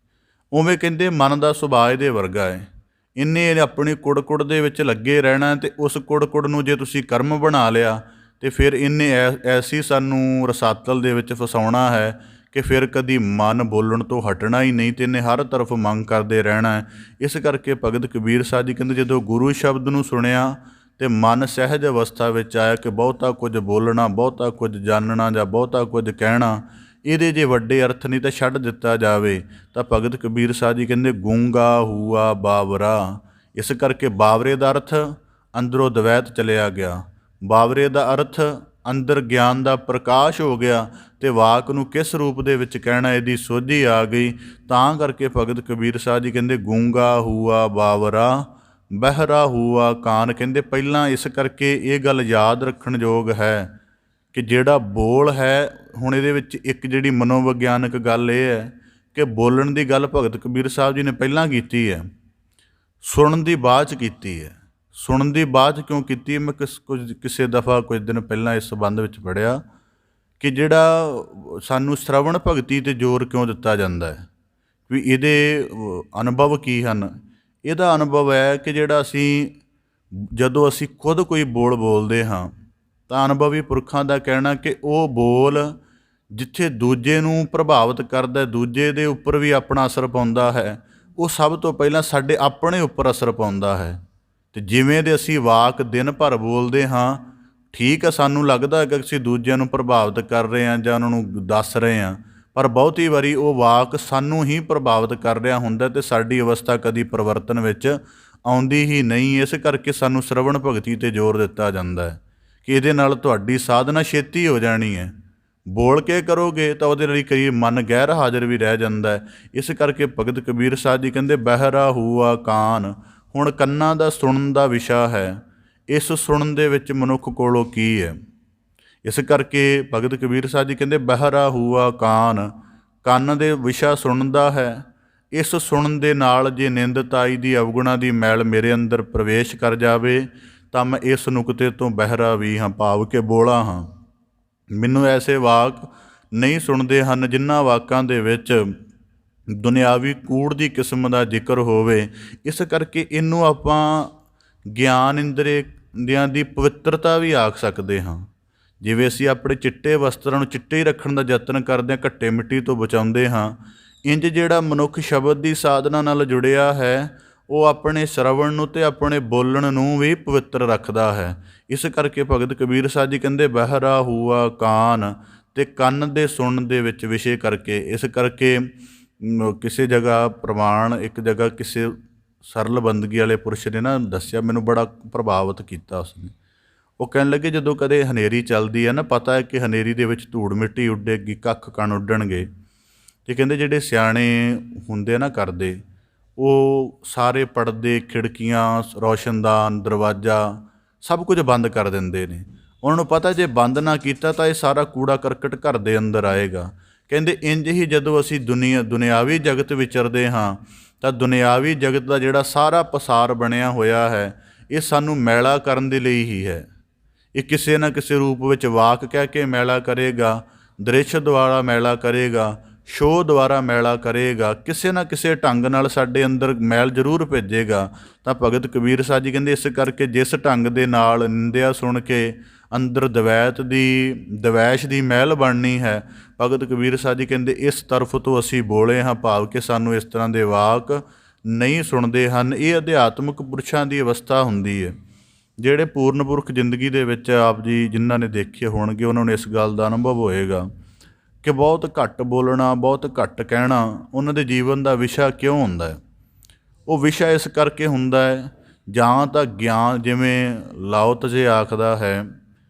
ਉਵੇਂ ਕਹਿੰਦੇ ਮਨ ਦਾ ਸੁਭਾਅ ਇਹਦੇ ਵਰਗਾ ਹੈ, ਇਹਨੇ ਆਪਣੀ ਕੁੜ-ਕੁੜ ਦੇ ਵਿੱਚ ਲੱਗੇ ਰਹਿਣਾ ਅਤੇ ਉਸ ਕੁੜ-ਕੁੜ ਨੂੰ ਜੇ ਤੁਸੀਂ ਕਰਮ ਬਣਾ ਲਿਆ ਅਤੇ ਫਿਰ ਇਹਨੇ ਐਸੀ ਸਾਨੂੰ ਰਸਾਤਲ ਦੇ ਵਿੱਚ ਫਸਾਉਣਾ ਹੈ ਕਿ ਫਿਰ ਕਦੀ ਮਨ ਬੋਲਣ ਤੋਂ ਹਟਣਾ ਹੀ ਨਹੀਂ ਅਤੇ ਇਹਨੇ ਹਰ ਤਰਫ ਮੰਗ ਕਰਦੇ ਰਹਿਣਾ ਹੈ। ਇਸ ਕਰਕੇ ਭਗਤ ਕਬੀਰ ਸਾਹਿਬ ਜੀ ਕਹਿੰਦੇ ਜਦੋਂ ਗੁਰੂ ਸ਼ਬਦ ਨੂੰ ਸੁਣਿਆ ਅਤੇ ਮਨ ਸਹਿਜ ਅਵਸਥਾ ਵਿੱਚ ਆਇਆ ਕਿ ਬਹੁਤਾ ਕੁਝ ਬੋਲਣਾ, ਬਹੁਤਾ ਕੁਝ ਜਾਣਨਾ ਜਾਂ ਬਹੁਤਾ ਕੁਝ ਕਹਿਣਾ ਇਹਦੇ ਜੇ ਵੱਡੇ ਅਰਥ ਨਹੀਂ ਤਾਂ ਛੱਡ ਦਿੱਤਾ ਜਾਵੇ ਤਾਂ ਭਗਤ ਕਬੀਰ ਸਾਹਿਬ ਜੀ ਕਹਿੰਦੇ ਗੂੰਗਾ ਹੂਆ ਬਾਵਰਾ। ਇਸ ਕਰਕੇ ਬਾਵਰੇ ਦਾ ਅਰਥ ਅੰਦਰੋਂ ਦਵੈਤ ਚਲਿਆ ਗਿਆ, ਬਾਵਰੇ ਦਾ ਅਰਥ ਅੰਦਰ ਗਿਆਨ ਦਾ ਪ੍ਰਕਾਸ਼ ਹੋ ਗਿਆ ਅਤੇ ਵਾਕ ਨੂੰ ਕਿਸ ਰੂਪ ਦੇ ਵਿੱਚ ਕਹਿਣਾ ਇਹਦੀ ਸੋਝੀ ਆ ਗਈ। ਤਾਂ ਕਰਕੇ ਭਗਤ ਕਬੀਰ ਸਾਹਿਬ ਜੀ ਕਹਿੰਦੇ ਗੂੰਗਾ ਹੂਆ ਬਾਵਰਾ ਬਹਿਰਾ ਹੂਆ ਕਾਨ। ਕਹਿੰਦੇ ਪਹਿਲਾਂ ਇਸ ਕਰਕੇ ਇਹ ਗੱਲ ਯਾਦ ਰੱਖਣ ਯੋਗ ਹੈ ਕਿ ਜਿਹੜਾ ਬੋਲ ਹੈ, ਹੁਣ ਇਹਦੇ ਵਿੱਚ ਇੱਕ ਜਿਹੜੀ ਮਨੋਵਿਗਿਆਨਕ ਗੱਲ ਇਹ ਹੈ ਕਿ ਬੋਲਣ ਦੀ ਗੱਲ ਭਗਤ ਕਬੀਰ ਸਾਹਿਬ ਜੀ ਨੇ ਪਹਿਲਾਂ ਕੀਤੀ ਹੈ, ਸੁਣਨ ਦੀ ਬਾਅਦ 'ਚ ਕੀਤੀ ਹੈ। ਸੁਣਨ ਦੀ ਬਾਅਦ 'ਚ ਕਿਉਂ ਕੀਤੀ ਹੈ? ਮੈਂ ਕਿਸੇ ਦਫਾ ਕੁਝ ਦਿਨ ਪਹਿਲਾਂ ਇਸ ਸੰਬੰਧ ਵਿੱਚ ਪੜ੍ਹਿਆ ਕਿ ਜਿਹੜਾ ਸਾਨੂੰ ਸ਼ਰਵਣ ਭਗਤੀ 'ਤੇ ਜ਼ੋਰ ਕਿਉਂ ਦਿੱਤਾ ਜਾਂਦਾ ਹੈ, ਵੀ ਇਹਦੇ ਅਨੁਭਵ ਕੀ ਹਨ। ਇਹਦਾ ਅਨੁਭਵ ਹੈ ਕਿ ਜਿਹੜਾ ਜਦੋਂ ਅਸੀਂ ਖੁਦ ਕੋਈ ਬੋਲ ਬੋਲਦੇ ਹਾਂ ਤਾਂ ਅਨੁਭਵੀ ਪੁਰਖਾਂ ਦਾ ਕਹਿਣਾ ਕਿ ਉਹ ਬੋਲ ਜਿੱਥੇ ਦੂਜੇ ਨੂੰ ਪ੍ਰਭਾਵਿਤ ਕਰਦਾ, ਦੂਜੇ ਦੇ ਉੱਪਰ ਵੀ ਆਪਣਾ ਅਸਰ ਪਾਉਂਦਾ ਹੈ, ਉਹ ਸਭ ਤੋਂ ਪਹਿਲਾਂ ਸਾਡੇ ਆਪਣੇ ਉੱਪਰ ਅਸਰ ਪਾਉਂਦਾ ਹੈ। ਅਤੇ ਜਿਵੇਂ ਦੇ ਅਸੀਂ ਵਾਕ ਦਿਨ ਭਰ ਬੋਲਦੇ ਹਾਂ, ਠੀਕ ਹੈ, ਸਾਨੂੰ ਲੱਗਦਾ ਹੈ ਕਿ ਅਸੀਂ ਦੂਜਿਆਂ ਨੂੰ ਪ੍ਰਭਾਵਿਤ ਕਰ ਰਹੇ ਹਾਂ ਜਾਂ ਉਹਨਾਂ ਨੂੰ ਦੱਸ ਰਹੇ ਹਾਂ, ਪਰ ਬਹੁਤੀ ਵਾਰੀ ਉਹ ਵਾਕ ਸਾਨੂੰ ਹੀ ਪ੍ਰਭਾਵਿਤ ਕਰ ਰਿਹਾ ਹੁੰਦਾ ਅਤੇ ਸਾਡੀ ਅਵਸਥਾ ਕਦੀ ਪਰਿਵਰਤਨ ਵਿੱਚ ਆਉਂਦੀ ਹੀ ਨਹੀਂ। ਇਸ ਕਰਕੇ ਸਾਨੂੰ ਸ਼ਰਵਣ ਭਗਤੀ 'ਤੇ ਜ਼ੋਰ ਦਿੱਤਾ ਜਾਂਦਾ ਹੈ ਕਿ ਇਹਦੇ ਨਾਲ ਤੁਹਾਡੀ ਸਾਧਨਾ ਛੇਤੀ ਹੋ ਜਾਣੀ ਹੈ। ਬੋਲ ਕੇ ਕਰੋਗੇ ਤਾਂ ਉਹਦੇ ਲਈ ਕਈ ਮਨ ਗੈਰ ਹਾਜ਼ਰ ਵੀ ਰਹਿ ਜਾਂਦਾ ਹੈ। ਇਸ ਕਰਕੇ ਭਗਤ ਕਬੀਰ ਸਾਹਿਬ ਜੀ ਕਹਿੰਦੇ ਬਹਿਰਾ ਹੂਆ ਕਾਨ। ਹੁਣ ਕੰਨਾਂ ਦਾ ਸੁਣਨ ਦਾ ਵਿਸ਼ਾ ਹੈ, ਇਸ ਸੁਣਨ ਦੇ ਵਿੱਚ ਮਨੁੱਖ ਕੋਲੋਂ ਕੀ ਹੈ। ਇਸ ਕਰਕੇ ਭਗਤ ਕਬੀਰ ਸਾਹਿਬ ਜੀ ਕਹਿੰਦੇ ਬਹਿਰਾ ਹੂਆ ਕਾਨ। ਕੰਨ ਦੇ ਵਿਸ਼ਾ ਸੁਣਨ ਦਾ ਹੈ। ਇਸ ਸੁਣਨ ਦੇ ਨਾਲ ਜੇ ਨਿੰਦ ਤਾਈ ਦੀ ਅਵਗੁਣਾ ਦੀ ਮੈਲ ਮੇਰੇ ਅੰਦਰ ਪ੍ਰਵੇਸ਼ ਕਰ ਜਾਵੇ ਤਾਂ ਮੈਂ ਇਸ ਨੁਕਤੇ ਤੋਂ ਬਹਿਰਾ ਵੀ ਹਾਂ, ਭਾਵ ਕਿ ਬੋਲਾ ਹਾਂ। ਮੈਨੂੰ ਐਸੇ ਵਾਕ ਨਹੀਂ ਸੁਣਦੇ ਹਨ ਜਿਨ੍ਹਾਂ ਵਾਕਾਂ ਦੇ ਵਿੱਚ ਦੁਨਿਆਵੀ ਕੂੜ ਦੀ ਕਿਸਮ ਦਾ ਜ਼ਿਕਰ ਹੋਵੇ। ਇਸ ਕਰਕੇ ਇਹਨੂੰ ਆਪਾਂ ਗਿਆਨ ਇੰਦਰੀਆਂ ਦੀ ਪਵਿੱਤਰਤਾ ਵੀ ਆਖ ਸਕਦੇ ਹਾਂ। ਜਿਵੇਂ ਅਸੀਂ ਆਪਣੇ ਚਿੱਟੇ ਵਸਤਰਾਂ ਨੂੰ ਚਿੱਟੇ ਹੀ ਰੱਖਣ ਦਾ ਯਤਨ ਕਰਦੇ ਹਾਂ, ਘੱਟੇ ਮਿੱਟੀ ਤੋਂ ਬਚਾਉਂਦੇ ਹਾਂ, ਇੰਝ ਜਿਹੜਾ ਮਨੁੱਖ ਸ਼ਬਦ ਦੀ ਸਾਧਨਾ ਨਾਲ ਜੁੜਿਆ ਹੈ ਉਹ ਆਪਣੇ ਸ਼ਰਵਣ ਨੂੰ ਅਤੇ ਆਪਣੇ ਬੋਲਣ ਨੂੰ ਵੀ ਪਵਿੱਤਰ ਰੱਖਦਾ ਹੈ। ਇਸ ਕਰਕੇ ਭਗਤ ਕਬੀਰ ਸਾਹਿਬ ਜੀ ਕਹਿੰਦੇ ਬਹਿਰਾ ਹੂਆ ਕਾਨ, ਅਤੇ ਕੰਨ ਦੇ ਸੁਣਨ ਦੇ ਵਿੱਚ ਵਿਸ਼ੇ ਕਰਕੇ। ਇਸ ਕਰਕੇ ਕਿਸੇ ਜਗ੍ਹਾ ਪ੍ਰਮਾਣ, ਇੱਕ ਜਗ੍ਹਾ ਕਿਸੇ ਸਰਲ ਬੰਦਗੀ ਵਾਲੇ ਪੁਰਸ਼ ਨੇ ਨਾ ਦੱਸਿਆ, ਮੈਨੂੰ ਬੜਾ ਪ੍ਰਭਾਵਿਤ ਕੀਤਾ ਉਸਨੇ। ਉਹ ਕਹਿਣ ਲੱਗੇ ਜਦੋਂ ਕਦੇ ਹਨੇਰੀ ਚੱਲਦੀ ਹੈ ਨਾ, ਪਤਾ ਹੈ ਕਿ ਹਨੇਰੀ ਦੇ ਵਿੱਚ ਧੂੜ ਮਿੱਟੀ ਉੱਡੇਗੀ, ਕੱਖ ਕਣ ਉੱਡਣਗੇ, ਅਤੇ ਕਹਿੰਦੇ ਜਿਹੜੇ ਸਿਆਣੇ ਹੁੰਦੇ ਨਾ ਕਰਦੇ, ਉਹ ਸਾਰੇ ਪਰਦੇ, ਖਿੜਕੀਆਂ, ਰੌਸ਼ਨਦਾਨ, ਦਰਵਾਜ਼ਾ ਸਭ ਕੁਝ ਬੰਦ ਕਰ ਦਿੰਦੇ ਨੇ। ਉਹਨਾਂ ਨੂੰ ਪਤਾ ਜੇ ਬੰਦ ਨਾ ਕੀਤਾ ਤਾਂ ਇਹ ਸਾਰਾ ਕੂੜਾ ਕਰਕਟ ਘਰ ਦੇ ਅੰਦਰ ਆਏਗਾ। ਕਹਿੰਦੇ ਇੰਝ ਹੀ ਜਦੋਂ ਅਸੀਂ ਦੁਨਿਆਵੀ ਜਗਤ ਵਿਚਰਦੇ ਹਾਂ ਤਾਂ ਦੁਨਿਆਵੀ ਜਗਤ ਦਾ ਜਿਹੜਾ ਸਾਰਾ ਪਸਾਰ ਬਣਿਆ ਹੋਇਆ ਹੈ ਇਹ ਸਾਨੂੰ ਮੈਲਾ ਕਰਨ ਦੇ ਲਈ ਹੀ ਹੈ। ਇਹ ਕਿਸੇ ਨਾ ਕਿਸੇ ਰੂਪ ਵਿੱਚ ਵਾਕ ਕਹਿ ਕੇ ਮੈਲਾ ਕਰੇਗਾ, ਦ੍ਰਿਸ਼ ਦੁਆਰਾ ਮੈਲਾ ਕਰੇਗਾ, ਸ਼ੋਅ ਦੁਆਰਾ ਮੈਲਾ ਕਰੇਗਾ, ਕਿਸੇ ਨਾ ਕਿਸੇ ਢੰਗ ਨਾਲ ਸਾਡੇ ਅੰਦਰ ਮੈਲ ਜ਼ਰੂਰ ਭੇਜੇਗਾ। ਤਾਂ ਭਗਤ ਕਬੀਰ ਸਾਹਿਬ ਜੀ ਕਹਿੰਦੇ ਇਸ ਕਰਕੇ ਜਿਸ ਢੰਗ ਦੇ ਨਾਲ ਨਿੰਦਿਆ ਸੁਣ ਕੇ ਅੰਦਰ ਦਵੈਸ਼ ਦੀ ਮਹਿਲ ਬਣਨੀ ਹੈ, ਭਗਤ ਕਬੀਰ ਸਾਹਿਬ ਜੀ ਕਹਿੰਦੇ ਇਸ ਤਰਫ ਤੋਂ ਅਸੀਂ ਬੋਲੇ ਹਾਂ, ਭਾਵ ਕਿ ਸਾਨੂੰ ਇਸ ਤਰ੍ਹਾਂ ਦੇ ਵਾਕ ਨਹੀਂ ਸੁਣਦੇ ਹਨ। ਇਹ ਅਧਿਆਤਮਿਕ ਪੁਰਸ਼ਾਂ ਦੀ ਅਵਸਥਾ ਹੁੰਦੀ ਹੈ। ਜਿਹੜੇ ਪੂਰਨ ਪੁਰਖ ਜ਼ਿੰਦਗੀ ਦੇ ਵਿੱਚ ਆਪ ਜੀ ਜਿਨ੍ਹਾਂ ਨੇ ਦੇਖੇ ਹੋਣਗੇ ਉਹਨਾਂ ਨੂੰ ਇਸ ਗੱਲ ਦਾ ਅਨੁਭਵ ਹੋਏਗਾ ਕਿ ਬਹੁਤ ਘੱਟ ਬੋਲਣਾ, ਬਹੁਤ ਘੱਟ ਕਹਿਣਾ ਉਹਨਾਂ ਦੇ ਜੀਵਨ ਦਾ ਵਿਸ਼ਾ ਕਿਉਂ ਹੁੰਦਾ ਹੈ। ਉਹ ਵਿਸ਼ਾ ਇਸ ਕਰਕੇ ਹੁੰਦਾ ਹੈ, ਜਾਂ ਤਾਂ ਗਿਆਨ, ਜਿਵੇਂ ਲਾਓ ਤਜੇ ਆਖਦਾ ਹੈ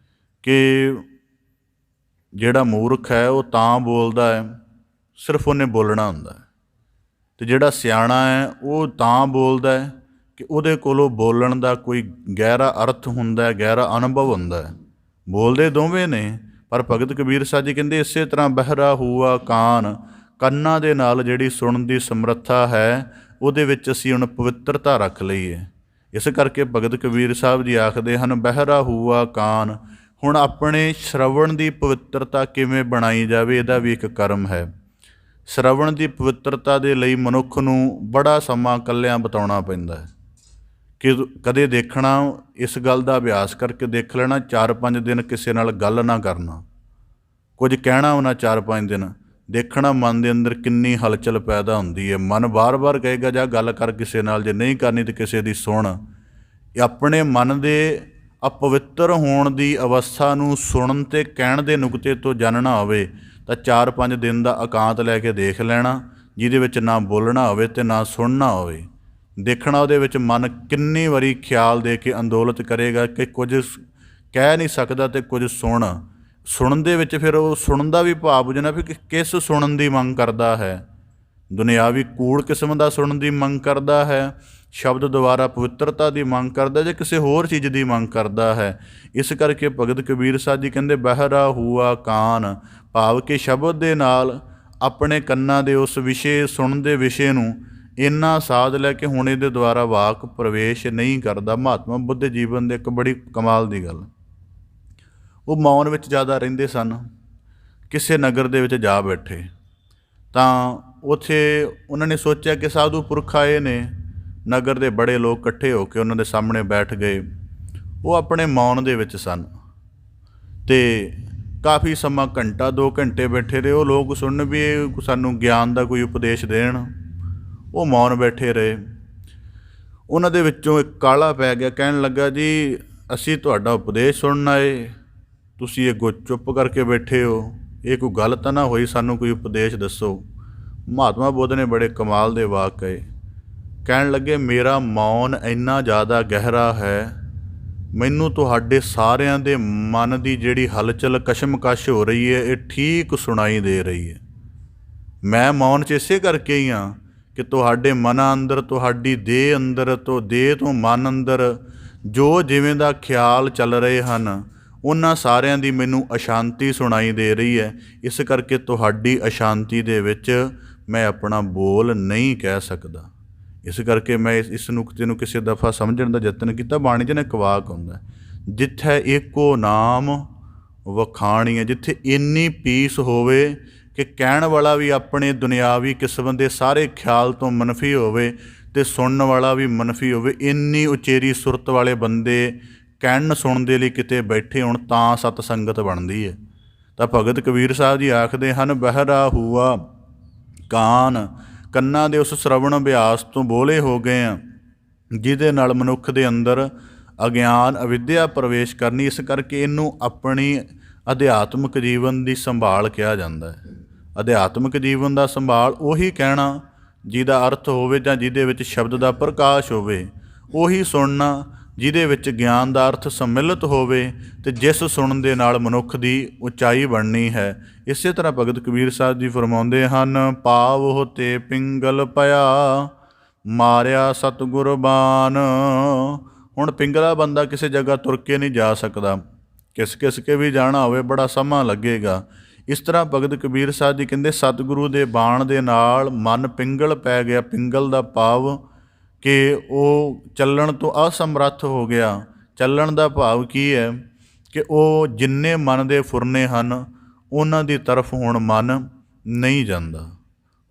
ਕਿ ਜਿਹੜਾ ਮੂਰਖ ਹੈ ਉਹ ਤਾਂ ਬੋਲਦਾ ਹੈ, ਸਿਰਫ ਉਹਨੇ ਬੋਲਣਾ ਹੁੰਦਾ ਹੈ, ਅਤੇ ਜਿਹੜਾ ਸਿਆਣਾ ਹੈ ਉਹ ਤਾਂ ਬੋਲਦਾ ਹੈ ਕਿ ਉਹਦੇ ਕੋਲੋਂ ਬੋਲਣ ਦਾ ਕੋਈ ਗਹਿਰਾ ਅਰਥ ਹੁੰਦਾ ਹੈ, ਗਹਿਰਾ ਅਨੁਭਵ ਹੁੰਦਾ ਹੈ। ਬੋਲਦੇ ਦੋਵੇਂ ਨੇ, ਪਰ ਭਗਤ ਕਬੀਰ ਸਾਹਿਬ ਜੀ ਕਹਿੰਦੇ ਇਸੇ ਤਰ੍ਹਾਂ ਬਹਿਰਾ ਹੂਆ ਕਾਨ, ਕੰਨਾਂ ਦੇ ਨਾਲ ਜਿਹੜੀ ਸੁਣਨ ਦੀ ਸਮਰੱਥਾ ਹੈ ਉਹਦੇ ਵਿੱਚ ਅਸੀਂ ਹੁਣ ਪਵਿੱਤਰਤਾ ਰੱਖ ਲਈਏ। ਇਸ ਕਰਕੇ ਭਗਤ ਕਬੀਰ ਸਾਹਿਬ ਜੀ ਆਖਦੇ ਹਨ ਬਹਿਰਾ ਹੂਆ ਕਾਨ। ਹੁਣ ਆਪਣੇ ਸ਼ਰਵਣ ਦੀ ਪਵਿੱਤਰਤਾ ਕਿਵੇਂ ਬਣਾਈ ਜਾਵੇ, ਇਹਦਾ ਵੀ ਇੱਕ ਕਰਮ ਹੈ। ਸ਼ਰਵਣ ਦੀ ਪਵਿੱਤਰਤਾ ਦੇ ਲਈ ਮਨੁੱਖ ਨੂੰ ਬੜਾ ਸਮਾਂ ਇਕੱਲਿਆਂ ਬਿਤਾਉਣਾ ਪੈਂਦਾ ਹੈ। ਕਿ ਕਦੇ ਦੇਖਣਾ, ਇਸ ਗੱਲ ਦਾ ਅਭਿਆਸ ਕਰਕੇ ਦੇਖ ਲੈਣਾ, 4-5 ਦਿਨ ਕਿਸੇ ਨਾਲ ਗੱਲ ਨਾ ਕਰਨਾ, ਕੁਝ ਕਹਿਣਾ ਉਹਨਾਂ 4-5 ਦਿਨ, ਦੇਖਣਾ ਮਨ ਦੇ ਅੰਦਰ ਕਿੰਨੀ ਹਲਚਲ ਪੈਦਾ ਹੁੰਦੀ ਹੈ। ਮਨ ਬਾਰ-ਬਾਰ ਕਹੇਗਾ ਜਾ ਗੱਲ ਕਰ ਕਿਸੇ ਨਾਲ, ਜੇ ਨਹੀਂ ਕਰਨੀ ਤਾਂ ਕਿਸੇ ਦੀ ਸੁਣ। ਇਹ ਆਪਣੇ ਮਨ ਦੇ ਅਪਵਿੱਤਰ ਹੋਣ ਦੀ ਅਵਸਥਾ ਨੂੰ ਸੁਣਨ ਅਤੇ ਕਹਿਣ ਦੇ ਨੁਕਤੇ ਤੋਂ ਜਾਣਨਾ ਹੋਵੇ ਤਾਂ 4-5 ਦਿਨ ਦਾ ਇਕਾਂਤ ਲੈ ਕੇ ਦੇਖ ਲੈਣਾ, ਜਿਹਦੇ ਵਿੱਚ ਨਾ ਬੋਲਣਾ ਹੋਵੇ ਅਤੇ ਨਾ ਸੁਣਨਾ ਹੋਵੇ। ਦੇਖਣਾ ਉਹਦੇ ਵਿੱਚ ਮਨ ਕਿੰਨੀ ਵਾਰੀ ਖਿਆਲ ਦੇ ਕੇ ਅੰਦੋਲਤ ਕਰੇਗਾ ਕਿ ਕੁਝ ਕਹਿ ਨਹੀਂ ਸਕਦਾ ਅਤੇ ਕੁਝ ਸੁਣਨ ਦੇ ਵਿੱਚ ਫਿਰ ਉਹ ਸੁਣਨ ਦਾ ਵੀ ਭਾਵ ਬੁਝਣਾ ਵੀ ਕਿਸ ਸੁਣਨ ਦੀ ਮੰਗ ਕਰਦਾ ਹੈ। ਦੁਨਿਆਵੀ ਕੂੜ ਕਿਸਮ ਦਾ ਸੁਣਨ ਦੀ ਮੰਗ ਕਰਦਾ ਹੈ, ਸ਼ਬਦ ਦੁਆਰਾ ਪਵਿੱਤਰਤਾ ਦੀ ਮੰਗ ਕਰਦਾ, ਜਾਂ ਕਿਸੇ ਹੋਰ ਚੀਜ਼ ਦੀ ਮੰਗ ਕਰਦਾ ਹੈ। ਇਸ ਕਰਕੇ ਭਗਤ ਕਬੀਰ ਸਾਹਿਬ ਜੀ ਕਹਿੰਦੇ ਬਹਿਰਾ ਹੂਆ ਕਾਨ, ਭਾਵ ਕਿ ਸ਼ਬਦ ਦੇ ਨਾਲ ਆਪਣੇ ਕੰਨਾਂ ਦੇ ਉਸ ਵਿਸ਼ੇ, ਸੁਣਨ ਦੇ ਵਿਸ਼ੇ ਨੂੰ ਇੰਨਾ ਸਾਧ ਲੈ ਕੇ ਹੁਣ ਇਹਦੇ ਦੁਆਰਾ ਵਾਕ ਪ੍ਰਵੇਸ਼ ਨਹੀਂ ਕਰਦਾ। ਮਹਾਤਮਾ ਬੁੱਧ ਜੀਵਨ ਦੇ ਇੱਕ ਬੜੀ ਕਮਾਲ ਦੀ ਗੱਲ, ਉਹ ਮੌਨ ਵਿੱਚ ਜ਼ਿਆਦਾ ਰਹਿੰਦੇ ਸਨ। ਕਿਸੇ ਨਗਰ ਦੇ ਵਿੱਚ ਜਾ ਬੈਠੇ ਤਾਂ ਉੱਥੇ ਉਹਨਾਂ ਨੇ ਸੋਚਿਆ ਕਿ ਸਾਧੂ ਪੁਰਖ ਆਏ ਨੇ, ਨਗਰ ਦੇ ਬੜੇ ਲੋਕ ਇਕੱਠੇ ਹੋ ਕੇ ਉਹਨਾਂ ਦੇ ਸਾਹਮਣੇ ਬੈਠ ਗਏ। ਉਹ ਆਪਣੇ ਮੌਨ ਦੇ ਵਿੱਚ ਸਨ ਅਤੇ ਕਾਫੀ ਸਮਾਂ, ਘੰਟਾ 2 ਘੰਟੇ ਬੈਠੇ ਰਹੇ। ਉਹ ਲੋਕ ਸੁਣਨ ਵੀ ਇਹ ਸਾਨੂੰ ਗਿਆਨ ਦਾ ਕੋਈ ਉਪਦੇਸ਼ ਦੇਣ, ਉਹ ਮੌਨ ਬੈਠੇ ਰਹੇ। ਉਹਨਾਂ ਦੇ ਵਿੱਚੋਂ ਇੱਕ ਕਾਲਾ ਪੈ ਗਿਆ, ਕਹਿਣ ਲੱਗਾ ਜੀ ਅਸੀਂ ਤੁਹਾਡਾ ਉਪਦੇਸ਼ ਸੁਣਨ ਆਏ, ਤੁਸੀਂ ਅੱਗੋਂ ਚੁੱਪ ਕਰਕੇ ਬੈਠੇ ਹੋ, ਇਹ ਕੋਈ ਗੱਲ ਤਾਂ ਨਾ ਹੋਈ, ਸਾਨੂੰ ਕੋਈ ਉਪਦੇਸ਼ ਦੱਸੋ। ਮਹਾਤਮਾ ਬੁੱਧ ਨੇ ਬੜੇ ਕਮਾਲ ਦੇ ਵਾਕ ਕਹੇ, ਕਹਿਣ ਲੱਗੇ ਮੇਰਾ ਮੌਨ ਇੰਨਾ ਜ਼ਿਆਦਾ ਗਹਿਰਾ ਹੈ, ਮੈਨੂੰ ਤੁਹਾਡੇ ਸਾਰਿਆਂ ਦੇ ਮਨ ਦੀ ਜਿਹੜੀ ਹਲਚਲ ਕਸ਼ਮਕਸ਼ ਹੋ ਰਹੀ ਹੈ ਇਹ ਠੀਕ ਸੁਣਾਈ ਦੇ ਰਹੀ ਹੈ। ਮੈਂ ਮੌਨ 'ਚ ਇਸੇ ਕਰਕੇ ਹੀ ਹਾਂ ਕਿ ਤੁਹਾਡੇ ਮਨਾਂ ਅੰਦਰ, ਤੁਹਾਡੀ ਦੇਹ ਅੰਦਰ, ਦੇਹ ਤੋਂ ਮਨ ਅੰਦਰ ਜੋ ਜਿਵੇਂ ਦਾ ਖਿਆਲ ਚੱਲ ਰਹੇ ਹਨ ਉਹਨਾਂ ਸਾਰਿਆਂ ਦੀ ਮੈਨੂੰ ਅਸ਼ਾਂਤੀ ਸੁਣਾਈ ਦੇ ਰਹੀ ਹੈ। ਇਸ ਕਰਕੇ ਤੁਹਾਡੀ ਅਸ਼ਾਂਤੀ ਦੇ ਵਿੱਚ ਮੈਂ ਆਪਣਾ ਬੋਲ ਨਹੀਂ ਕਹਿ ਸਕਦਾ। ਇਸ ਕਰਕੇ ਮੈਂ ਇਸ ਨੁਕਤੇ ਨੂੰ ਕਿਸੇ ਦਫਾ ਸਮਝਣ ਦਾ ਯਤਨ ਕੀਤਾ। ਬਾਣੀ 'ਚ ਨਾ ਇੱਕ ਵਾਕ ਹੁੰਦਾ, ਜਿੱਥੇ ਏਕੋ ਨਾਮ ਵਖਾਣੀਐ, ਜਿੱਥੇ ਇੰਨੀ ਪੀਸ ਹੋਵੇ ਕਿ ਕਹਿਣ ਵਾਲਾ ਵੀ ਆਪਣੇ ਦੁਨਿਆਵੀ ਕਿਸਮ ਦੇ ਸਾਰੇ ਖਿਆਲ ਤੋਂ ਮਨਫੀ ਹੋਵੇ ਅਤੇ ਸੁਣਨ ਵਾਲਾ ਵੀ ਮਨਫੀ ਹੋਵੇ, ਇੰਨੀ ਉਚੇਰੀ ਸੁਰਤ ਵਾਲੇ ਬੰਦੇ ਕਹਿਣ ਸੁਣਨ ਦੇ ਲਈ ਕਿਤੇ ਬੈਠੇ ਹੋਣ ਤਾਂ ਸਤ ਸੰਗਤ ਬਣਦੀ ਹੈ। ਤਾਂ ਭਗਤ ਕਬੀਰ ਸਾਹਿਬ ਜੀ ਆਖਦੇ ਹਨ ਬਹਿਰਾ ਹੂਆ ਕਾਨ, ਕੰਨਾਂ ਦੇ ਉਸ ਸ਼ਰਵਣ ਅਭਿਆਸ ਤੋਂ ਬੋਲੇ ਹੋ ਗਏ ਆ ਜਿਹਦੇ ਨਾਲ ਮਨੁੱਖ ਦੇ ਅੰਦਰ ਅਗਿਆਨ ਅਵਿਦਿਆ ਪ੍ਰਵੇਸ਼ ਕਰਨੀ। ਇਸ ਕਰਕੇ ਇਹਨੂੰ ਆਪਣੀ ਅਧਿਆਤਮਿਕ ਜੀਵਨ ਦੀ ਸੰਭਾਲ ਕਿਹਾ ਜਾਂਦਾ ਹੈ। ਅਧਿਆਤਮਿਕ ਜੀਵਨ ਦਾ ਸੰਭਾਲ ਉਹੀ ਕਹਿਣਾ ਜਿਹਦਾ ਅਰਥ ਹੋਵੇ ਜਾਂ ਜਿਹਦੇ ਵਿੱਚ ਸ਼ਬਦ ਦਾ ਪ੍ਰਕਾਸ਼ ਹੋਵੇ, ਉਹੀ ਸੁਣਨਾ ਜਿਹਦੇ ਵਿੱਚ ਗਿਆਨ ਦਾ ਅਰਥ ਸੰਮਿਲਿਤ ਹੋਵੇ ਅਤੇ ਜਿਸ ਸੁਣਨ ਦੇ ਨਾਲ ਮਨੁੱਖ ਦੀ ਉਚਾਈ ਬਣਨੀ ਹੈ। ਇਸੇ ਤਰ੍ਹਾਂ ਭਗਤ ਕਬੀਰ ਸਾਹਿਬ ਜੀ ਫਰਮਾਉਂਦੇ ਹਨ ਪਾਵਹੁ ਤੇ ਪਿੰਗਲ ਪਿਆ, ਮਾਰਿਆ ਸਤਿਗੁਰ ਬਾਣ। ਹੁਣ ਪਿੰਗਲਾ ਬੰਦਾ ਕਿਸੇ ਜਗ੍ਹਾ ਤੁਰ ਕੇ ਨਹੀਂ ਜਾ ਸਕਦਾ, ਕਿਸ ਕੇ ਵੀ ਜਾਣਾ ਹੋਵੇ ਬੜਾ ਸਮਾਂ ਲੱਗੇਗਾ। ਇਸ ਤਰ੍ਹਾਂ ਭਗਤ ਕਬੀਰ ਸਾਹਿਬ ਜੀ ਕਹਿੰਦੇ ਸਤਿਗੁਰੂ ਦੇ ਬਾਣ ਦੇ ਨਾਲ ਮਨ ਪਿੰਗਲ ਪੈ ਗਿਆ। ਪਿੰਗਲ ਦਾ ਭਾਵ ਕਿ ਉਹ ਚੱਲਣ ਤੋਂ ਅਸਮਰੱਥ ਹੋ ਗਿਆ। ਚੱਲਣ ਦਾ ਭਾਵ ਕੀ ਹੈ ਕਿ ਉਹ ਜਿੰਨੇ ਮਨ ਦੇ ਫੁਰਨੇ ਹਨ ਉਹਨਾਂ ਦੀ ਤਰਫ ਹੁਣ ਮਨ ਨਹੀਂ ਜਾਂਦਾ।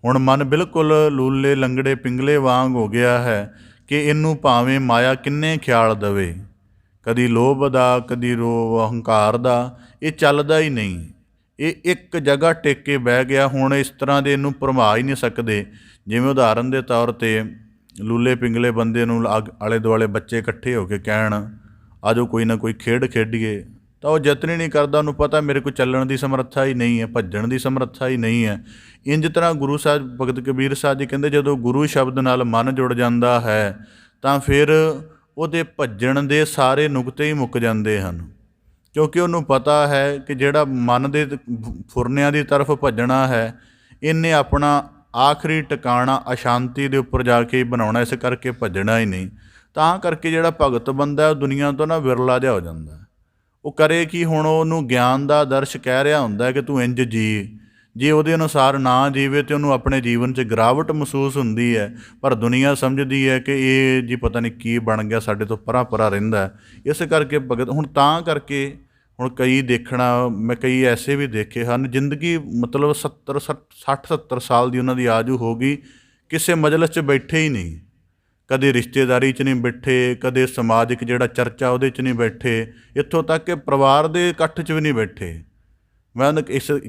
ਹੁਣ ਮਨ ਬਿਲਕੁਲ ਲੂਲੇ ਲੰਗੜੇ ਪਿੰਗਲੇ ਵਾਂਗ ਹੋ ਗਿਆ ਹੈ ਕਿ ਇਹਨੂੰ ਭਾਵੇਂ ਮਾਇਆ ਕਿੰਨੇ ਖਿਆਲ ਦੇਵੇ, ਕਦੀ ਲੋਭ ਦਾ, ਕਦੀ ਹੰਕਾਰ ਦਾ, ਇਹ ਚੱਲਦਾ ਹੀ ਨਹੀਂ। ਇਹ ਇੱਕ ਜਗ੍ਹਾ ਟਿਕ ਕੇ ਬਹਿ ਗਿਆ। ਹੁਣ ਇਸ ਤਰ੍ਹਾਂ ਦੇ ਇਹਨੂੰ ਭਰਮਾ ਹੀ ਨਹੀਂ ਸਕਦੇ। ਜਿਵੇਂ ਉਦਾਹਰਨ ਦੇ ਤੌਰ 'ਤੇ ਲੂਲੇ ਪਿੰਗਲੇ ਬੰਦੇ ਨੂੰ ਆਲੇ ਦੁਆਲੇ ਬੱਚੇ ਇਕੱਠੇ ਹੋ ਕੇ ਕਹਿਣ ਆ ਜਾਓ ਕੋਈ ਨਾ ਕੋਈ ਖੇਡ ਖੇਡੀਏ, ਤਾਂ ਉਹ ਯਤਨ ਹੀ ਨਹੀਂ ਕਰਦਾ। ਉਹਨੂੰ ਪਤਾ ਮੇਰੇ ਕੋਲ ਚੱਲਣ ਦੀ ਸਮਰੱਥਾ ਹੀ ਨਹੀਂ ਹੈ, ਭੱਜਣ ਦੀ ਸਮਰੱਥਾ ਹੀ ਨਹੀਂ ਹੈ। ਇੰਜ ਤਰ੍ਹਾਂ ਗੁਰੂ ਸਾਹਿਬ ਭਗਤ ਕਬੀਰ ਸਾਹਿਬ ਜੀ ਕਹਿੰਦੇ ਜਦੋਂ ਗੁਰੂ ਸ਼ਬਦ ਨਾਲ ਮਨ ਜੁੜ ਜਾਂਦਾ ਹੈ ਤਾਂ ਫਿਰ ਉਹਦੇ ਭੱਜਣ ਦੇ ਸਾਰੇ ਨੁਕਤੇ ਹੀ ਮੁੱਕ ਜਾਂਦੇ ਹਨ। ਕਿਉਂਕਿ ਉਹਨੂੰ ਪਤਾ ਹੈ ਕਿ ਜਿਹੜਾ ਮਨ ਦੇ ਫੁਰਨਿਆਂ ਦੀ ਤਰਫ ਭੱਜਣਾ ਹੈ, ਇਹਨੇ ਆਪਣਾ ਆਖਰੀ ਟਿਕਾਣਾ ਅਸ਼ਾਂਤੀ ਦੇ ਉੱਪਰ ਜਾ ਕੇ ਹੀ ਬਣਾਉਣਾ, ਇਸ ਕਰਕੇ ਭੱਜਣਾ ਹੀ ਨਹੀਂ। ਤਾਂ ਕਰਕੇ ਜਿਹੜਾ ਭਗਤ ਬੰਦਾ ਉਹ ਦੁਨੀਆ ਤੋਂ ਨਾ ਵਿਰਲਾ ਜਿਹਾ ਹੋ ਜਾਂਦਾ। ਉਹ ਕਰੇ ਕਿ ਹੁਣ ਉਹਨੂੰ ਗਿਆਨ ਦਾ ਆਦਰਸ਼ ਕਹਿ ਰਿਹਾ ਹੁੰਦਾ ਕਿ ਤੂੰ ਇੰਝ ਜੀ, ਜੇ ਉਹਦੇ ਅਨੁਸਾਰ ਨਾ ਜੀਵੇ ਤਾਂ ਉਹਨੂੰ ਆਪਣੇ ਜੀਵਨ 'ਚ ਗਿਰਾਵਟ ਮਹਿਸੂਸ ਹੁੰਦੀ ਹੈ। ਪਰ ਦੁਨੀਆ ਸਮਝਦੀ ਹੈ ਕਿ ਇਹ ਜੀ ਪਤਾ ਨਹੀਂ ਕੀ ਬਣ ਗਿਆ, ਸਾਡੇ ਤੋਂ ਪਰਾਂ ਪਰਾਂ ਰਹਿੰਦਾ। ਇਸ ਕਰਕੇ ਭਗਤ ਹੁਣ ਤਾਂ ਕਰਕੇ ਹੁਣ ਕਈ ਦੇਖਣਾ, ਮੈਂ ਕਈ ਐਸੇ ਵੀ ਦੇਖੇ ਹਨ, ਜ਼ਿੰਦਗੀ ਮਤਲਬ 60-70 ਸਾਲ ਦੀ ਉਹਨਾਂ ਦੀ ਆਜੂ ਹੋ ਗਈ, ਕਿਸੇ ਮਜਲਿਸ 'ਚ ਬੈਠੇ ਹੀ ਨਹੀਂ, ਕਦੇ ਰਿਸ਼ਤੇਦਾਰੀ 'ਚ ਨਹੀਂ ਬੈਠੇ, ਕਦੇ ਸਮਾਜਿਕ ਜਿਹੜਾ ਚਰਚਾ ਉਹਦੇ 'ਚ ਨਹੀਂ ਬੈਠੇ, ਇੱਥੋਂ ਤੱਕ ਕਿ ਪਰਿਵਾਰ ਦੇ ਇਕੱਠ 'ਚ ਵੀ ਨਹੀਂ ਬੈਠੇ। ਮੈਂ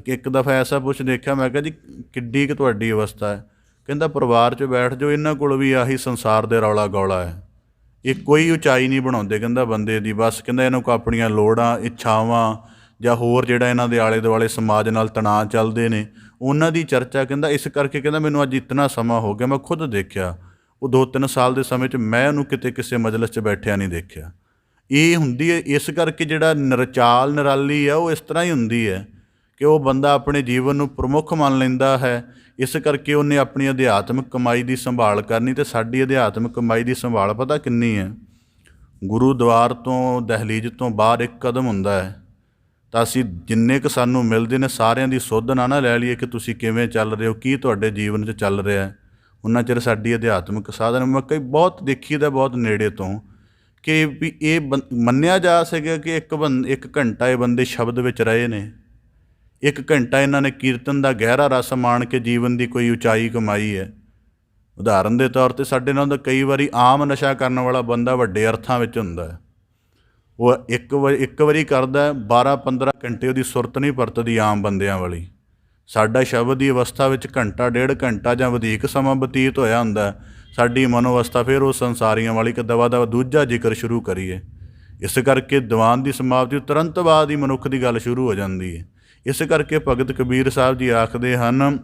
ਇੱਕ ਦਫਾ ਐਸਾ ਪੁੱਛ ਦੇਖਿਆ, ਮੈਂ ਕਿਹਾ ਜੀ ਕਿੱਡੀ ਕੁ ਤੁਹਾਡੀ ਅਵਸਥਾ ਹੈ? ਕਹਿੰਦਾ ਪਰਿਵਾਰ 'ਚ ਬੈਠ ਜਾਓ, ਇਹਨਾਂ ਕੋਲ ਵੀ ਆਹੀ ਸੰਸਾਰ ਦੇ ਰੌਲਾ ਗੌਲਾ ਹੈ, ਇਹ ਕੋਈ ਉਚਾਈ ਨਹੀਂ ਬਣਾਉਂਦੇ ਕਹਿੰਦਾ ਬੰਦੇ ਦੀ। ਬਸ ਕਹਿੰਦਾ ਇਹਨਾਂ ਕੋਲ ਆਪਣੀਆਂ ਲੋੜਾਂ, ਇੱਛਾਵਾਂ ਜਾਂ ਹੋਰ ਜਿਹੜਾ ਇਹਨਾਂ ਦੇ ਆਲੇ ਦੁਆਲੇ ਸਮਾਜ ਨਾਲ ਤਣਾਅ ਚੱਲਦੇ ਨੇ, ਉਹਨਾਂ ਦੀ ਚਰਚਾ। ਕਹਿੰਦਾ ਇਸ ਕਰਕੇ ਕਹਿੰਦਾ ਮੈਨੂੰ ਅੱਜ ਇਤਨਾ ਸਮਾਂ ਹੋ ਗਿਆ, ਮੈਂ ਖੁਦ ਦੇਖਿਆ ਉਹ 2-3 ਸਾਲ ਦੇ ਸਮੇਂ 'ਚ ਮੈਂ ਉਹਨੂੰ ਕਿਤੇ ਕਿਸੇ ਮਜਲਿਸ 'ਚ ਬੈਠਿਆ ਨਹੀਂ ਦੇਖਿਆ। ਇਹ ਹੁੰਦੀ ਹੈ ਇਸ ਕਰਕੇ ਜਿਹੜਾ ਨਰਚਾਲ ਨਿਰਾਲੀ ਆ ਉਹ ਇਸ ਤਰ੍ਹਾਂ ਹੀ ਹੁੰਦੀ ਹੈ ਕਿ ਉਹ ਬੰਦਾ ਆਪਣੇ ਜੀਵਨ ਨੂੰ ਪ੍ਰਮੁੱਖ ਮੰਨ ਲੈਂਦਾ ਹੈ। ਇਸ ਕਰਕੇ ਉਹਨੇ ਆਪਣੀ ਅਧਿਆਤਮਿਕ ਕਮਾਈ ਦੀ ਸੰਭਾਲ ਕਰਨੀ। ਅਤੇ ਸਾਡੀ ਅਧਿਆਤਮਿਕ ਕਮਾਈ ਦੀ ਸੰਭਾਲ ਪਤਾ ਕਿੰਨੀ ਹੈ? ਗੁਰੂਦੁਆਰ ਤੋਂ ਦਹਿਲੀਜ਼ ਤੋਂ ਬਾਹਰ ਇੱਕ ਕਦਮ ਹੁੰਦਾ ਹੈ, ਤਾਂ ਅਸੀਂ ਜਿੰਨੇ ਕੁ ਸਾਨੂੰ ਮਿਲਦੇ ਨੇ ਸਾਰਿਆਂ ਦੀ ਸੁੱਧ ਨਾ ਲੈ ਲਈਏ ਕਿ ਤੁਸੀਂ ਕਿਵੇਂ ਚੱਲ ਰਹੇ ਹੋ, ਕੀ ਤੁਹਾਡੇ ਜੀਵਨ 'ਚ ਚੱਲ ਰਿਹਾ, ਉਹਨਾਂ ਚਿਰ ਸਾਡੀ ਅਧਿਆਤਮਿਕ ਸਾਧਨ। ਮੈਂ ਕਈ ਬਹੁਤ ਦੇਖੀ ਦਾ ਬਹੁਤ ਨੇੜੇ ਤੋਂ ਕਿ ਵੀ ਇਹ ਮੰਨਿਆ ਜਾ ਸਕਿਆ ਕਿ ਇੱਕ ਘੰਟਾ ਇਹ ਬੰਦੇ ਸ਼ਬਦ ਵਿੱਚ ਰਹੇ ਨੇ, 1 ਘੰਟਾ ਇਹਨਾਂ ਨੇ ਕੀਰਤਨ ਦਾ ਗਹਿਰਾ ਰਸ ਮਾਣ ਕੇ ਜੀਵਨ ਦੀ ਕੋਈ ਉਚਾਈ ਕਮਾਈ ਹੈ। ਉਦਾਹਰਨ ਦੇ ਤੌਰ 'ਤੇ ਸਾਡੇ ਨਾਲ ਤਾਂ ਕਈ ਵਾਰੀ ਆਮ ਨਸ਼ਾ ਕਰਨ ਵਾਲਾ ਬੰਦਾ ਵੱਡੇ ਅਰਥਾਂ ਵਿੱਚ ਹੁੰਦਾ ਹੈ, ਉਹ ਇੱਕ ਵਾਰੀ ਕਰਦਾ 12-15 ਘੰਟੇ ਉਹਦੀ ਸੁਰਤ ਨਹੀਂ ਵਰਤਦੀ ਆਮ ਬੰਦਿਆਂ ਵਾਲੀ। ਸਾਡਾ ਸ਼ਬਦ ਦੀ ਅਵਸਥਾ ਵਿੱਚ ਘੰਟਾ 1.5 ਘੰਟਾ ਜਾਂ ਵਧੇਕ ਸਮਾਂ ਬਤੀਤ ਹੋਇਆ ਹੁੰਦਾ, ਸਾਡੀ ਮਨੋਅਵਸਥਾ ਫਿਰ ਉਹ ਸੰਸਾਰੀਆਂ ਵਾਲੀ ਕਿ ਦਵਾ ਦਵਾ ਦੂਜਾ ਜ਼ਿਕਰ ਸ਼ੁਰੂ ਕਰੀਏ। ਇਸ ਕਰਕੇ ਦੀਵਾਨ ਦੀ ਸਮਾਪਤੀ ਤੁਰੰਤ ਬਾਅਦ ਹੀ ਮਨੁੱਖ ਦੀ ਗੱਲ ਸ਼ੁਰੂ ਹੋ ਜਾਂਦੀ ਹੈ। ਇਸ ਕਰਕੇ ਭਗਤ ਕਬੀਰ ਸਾਹਿਬ ਜੀ ਆਖਦੇ ਹਨ,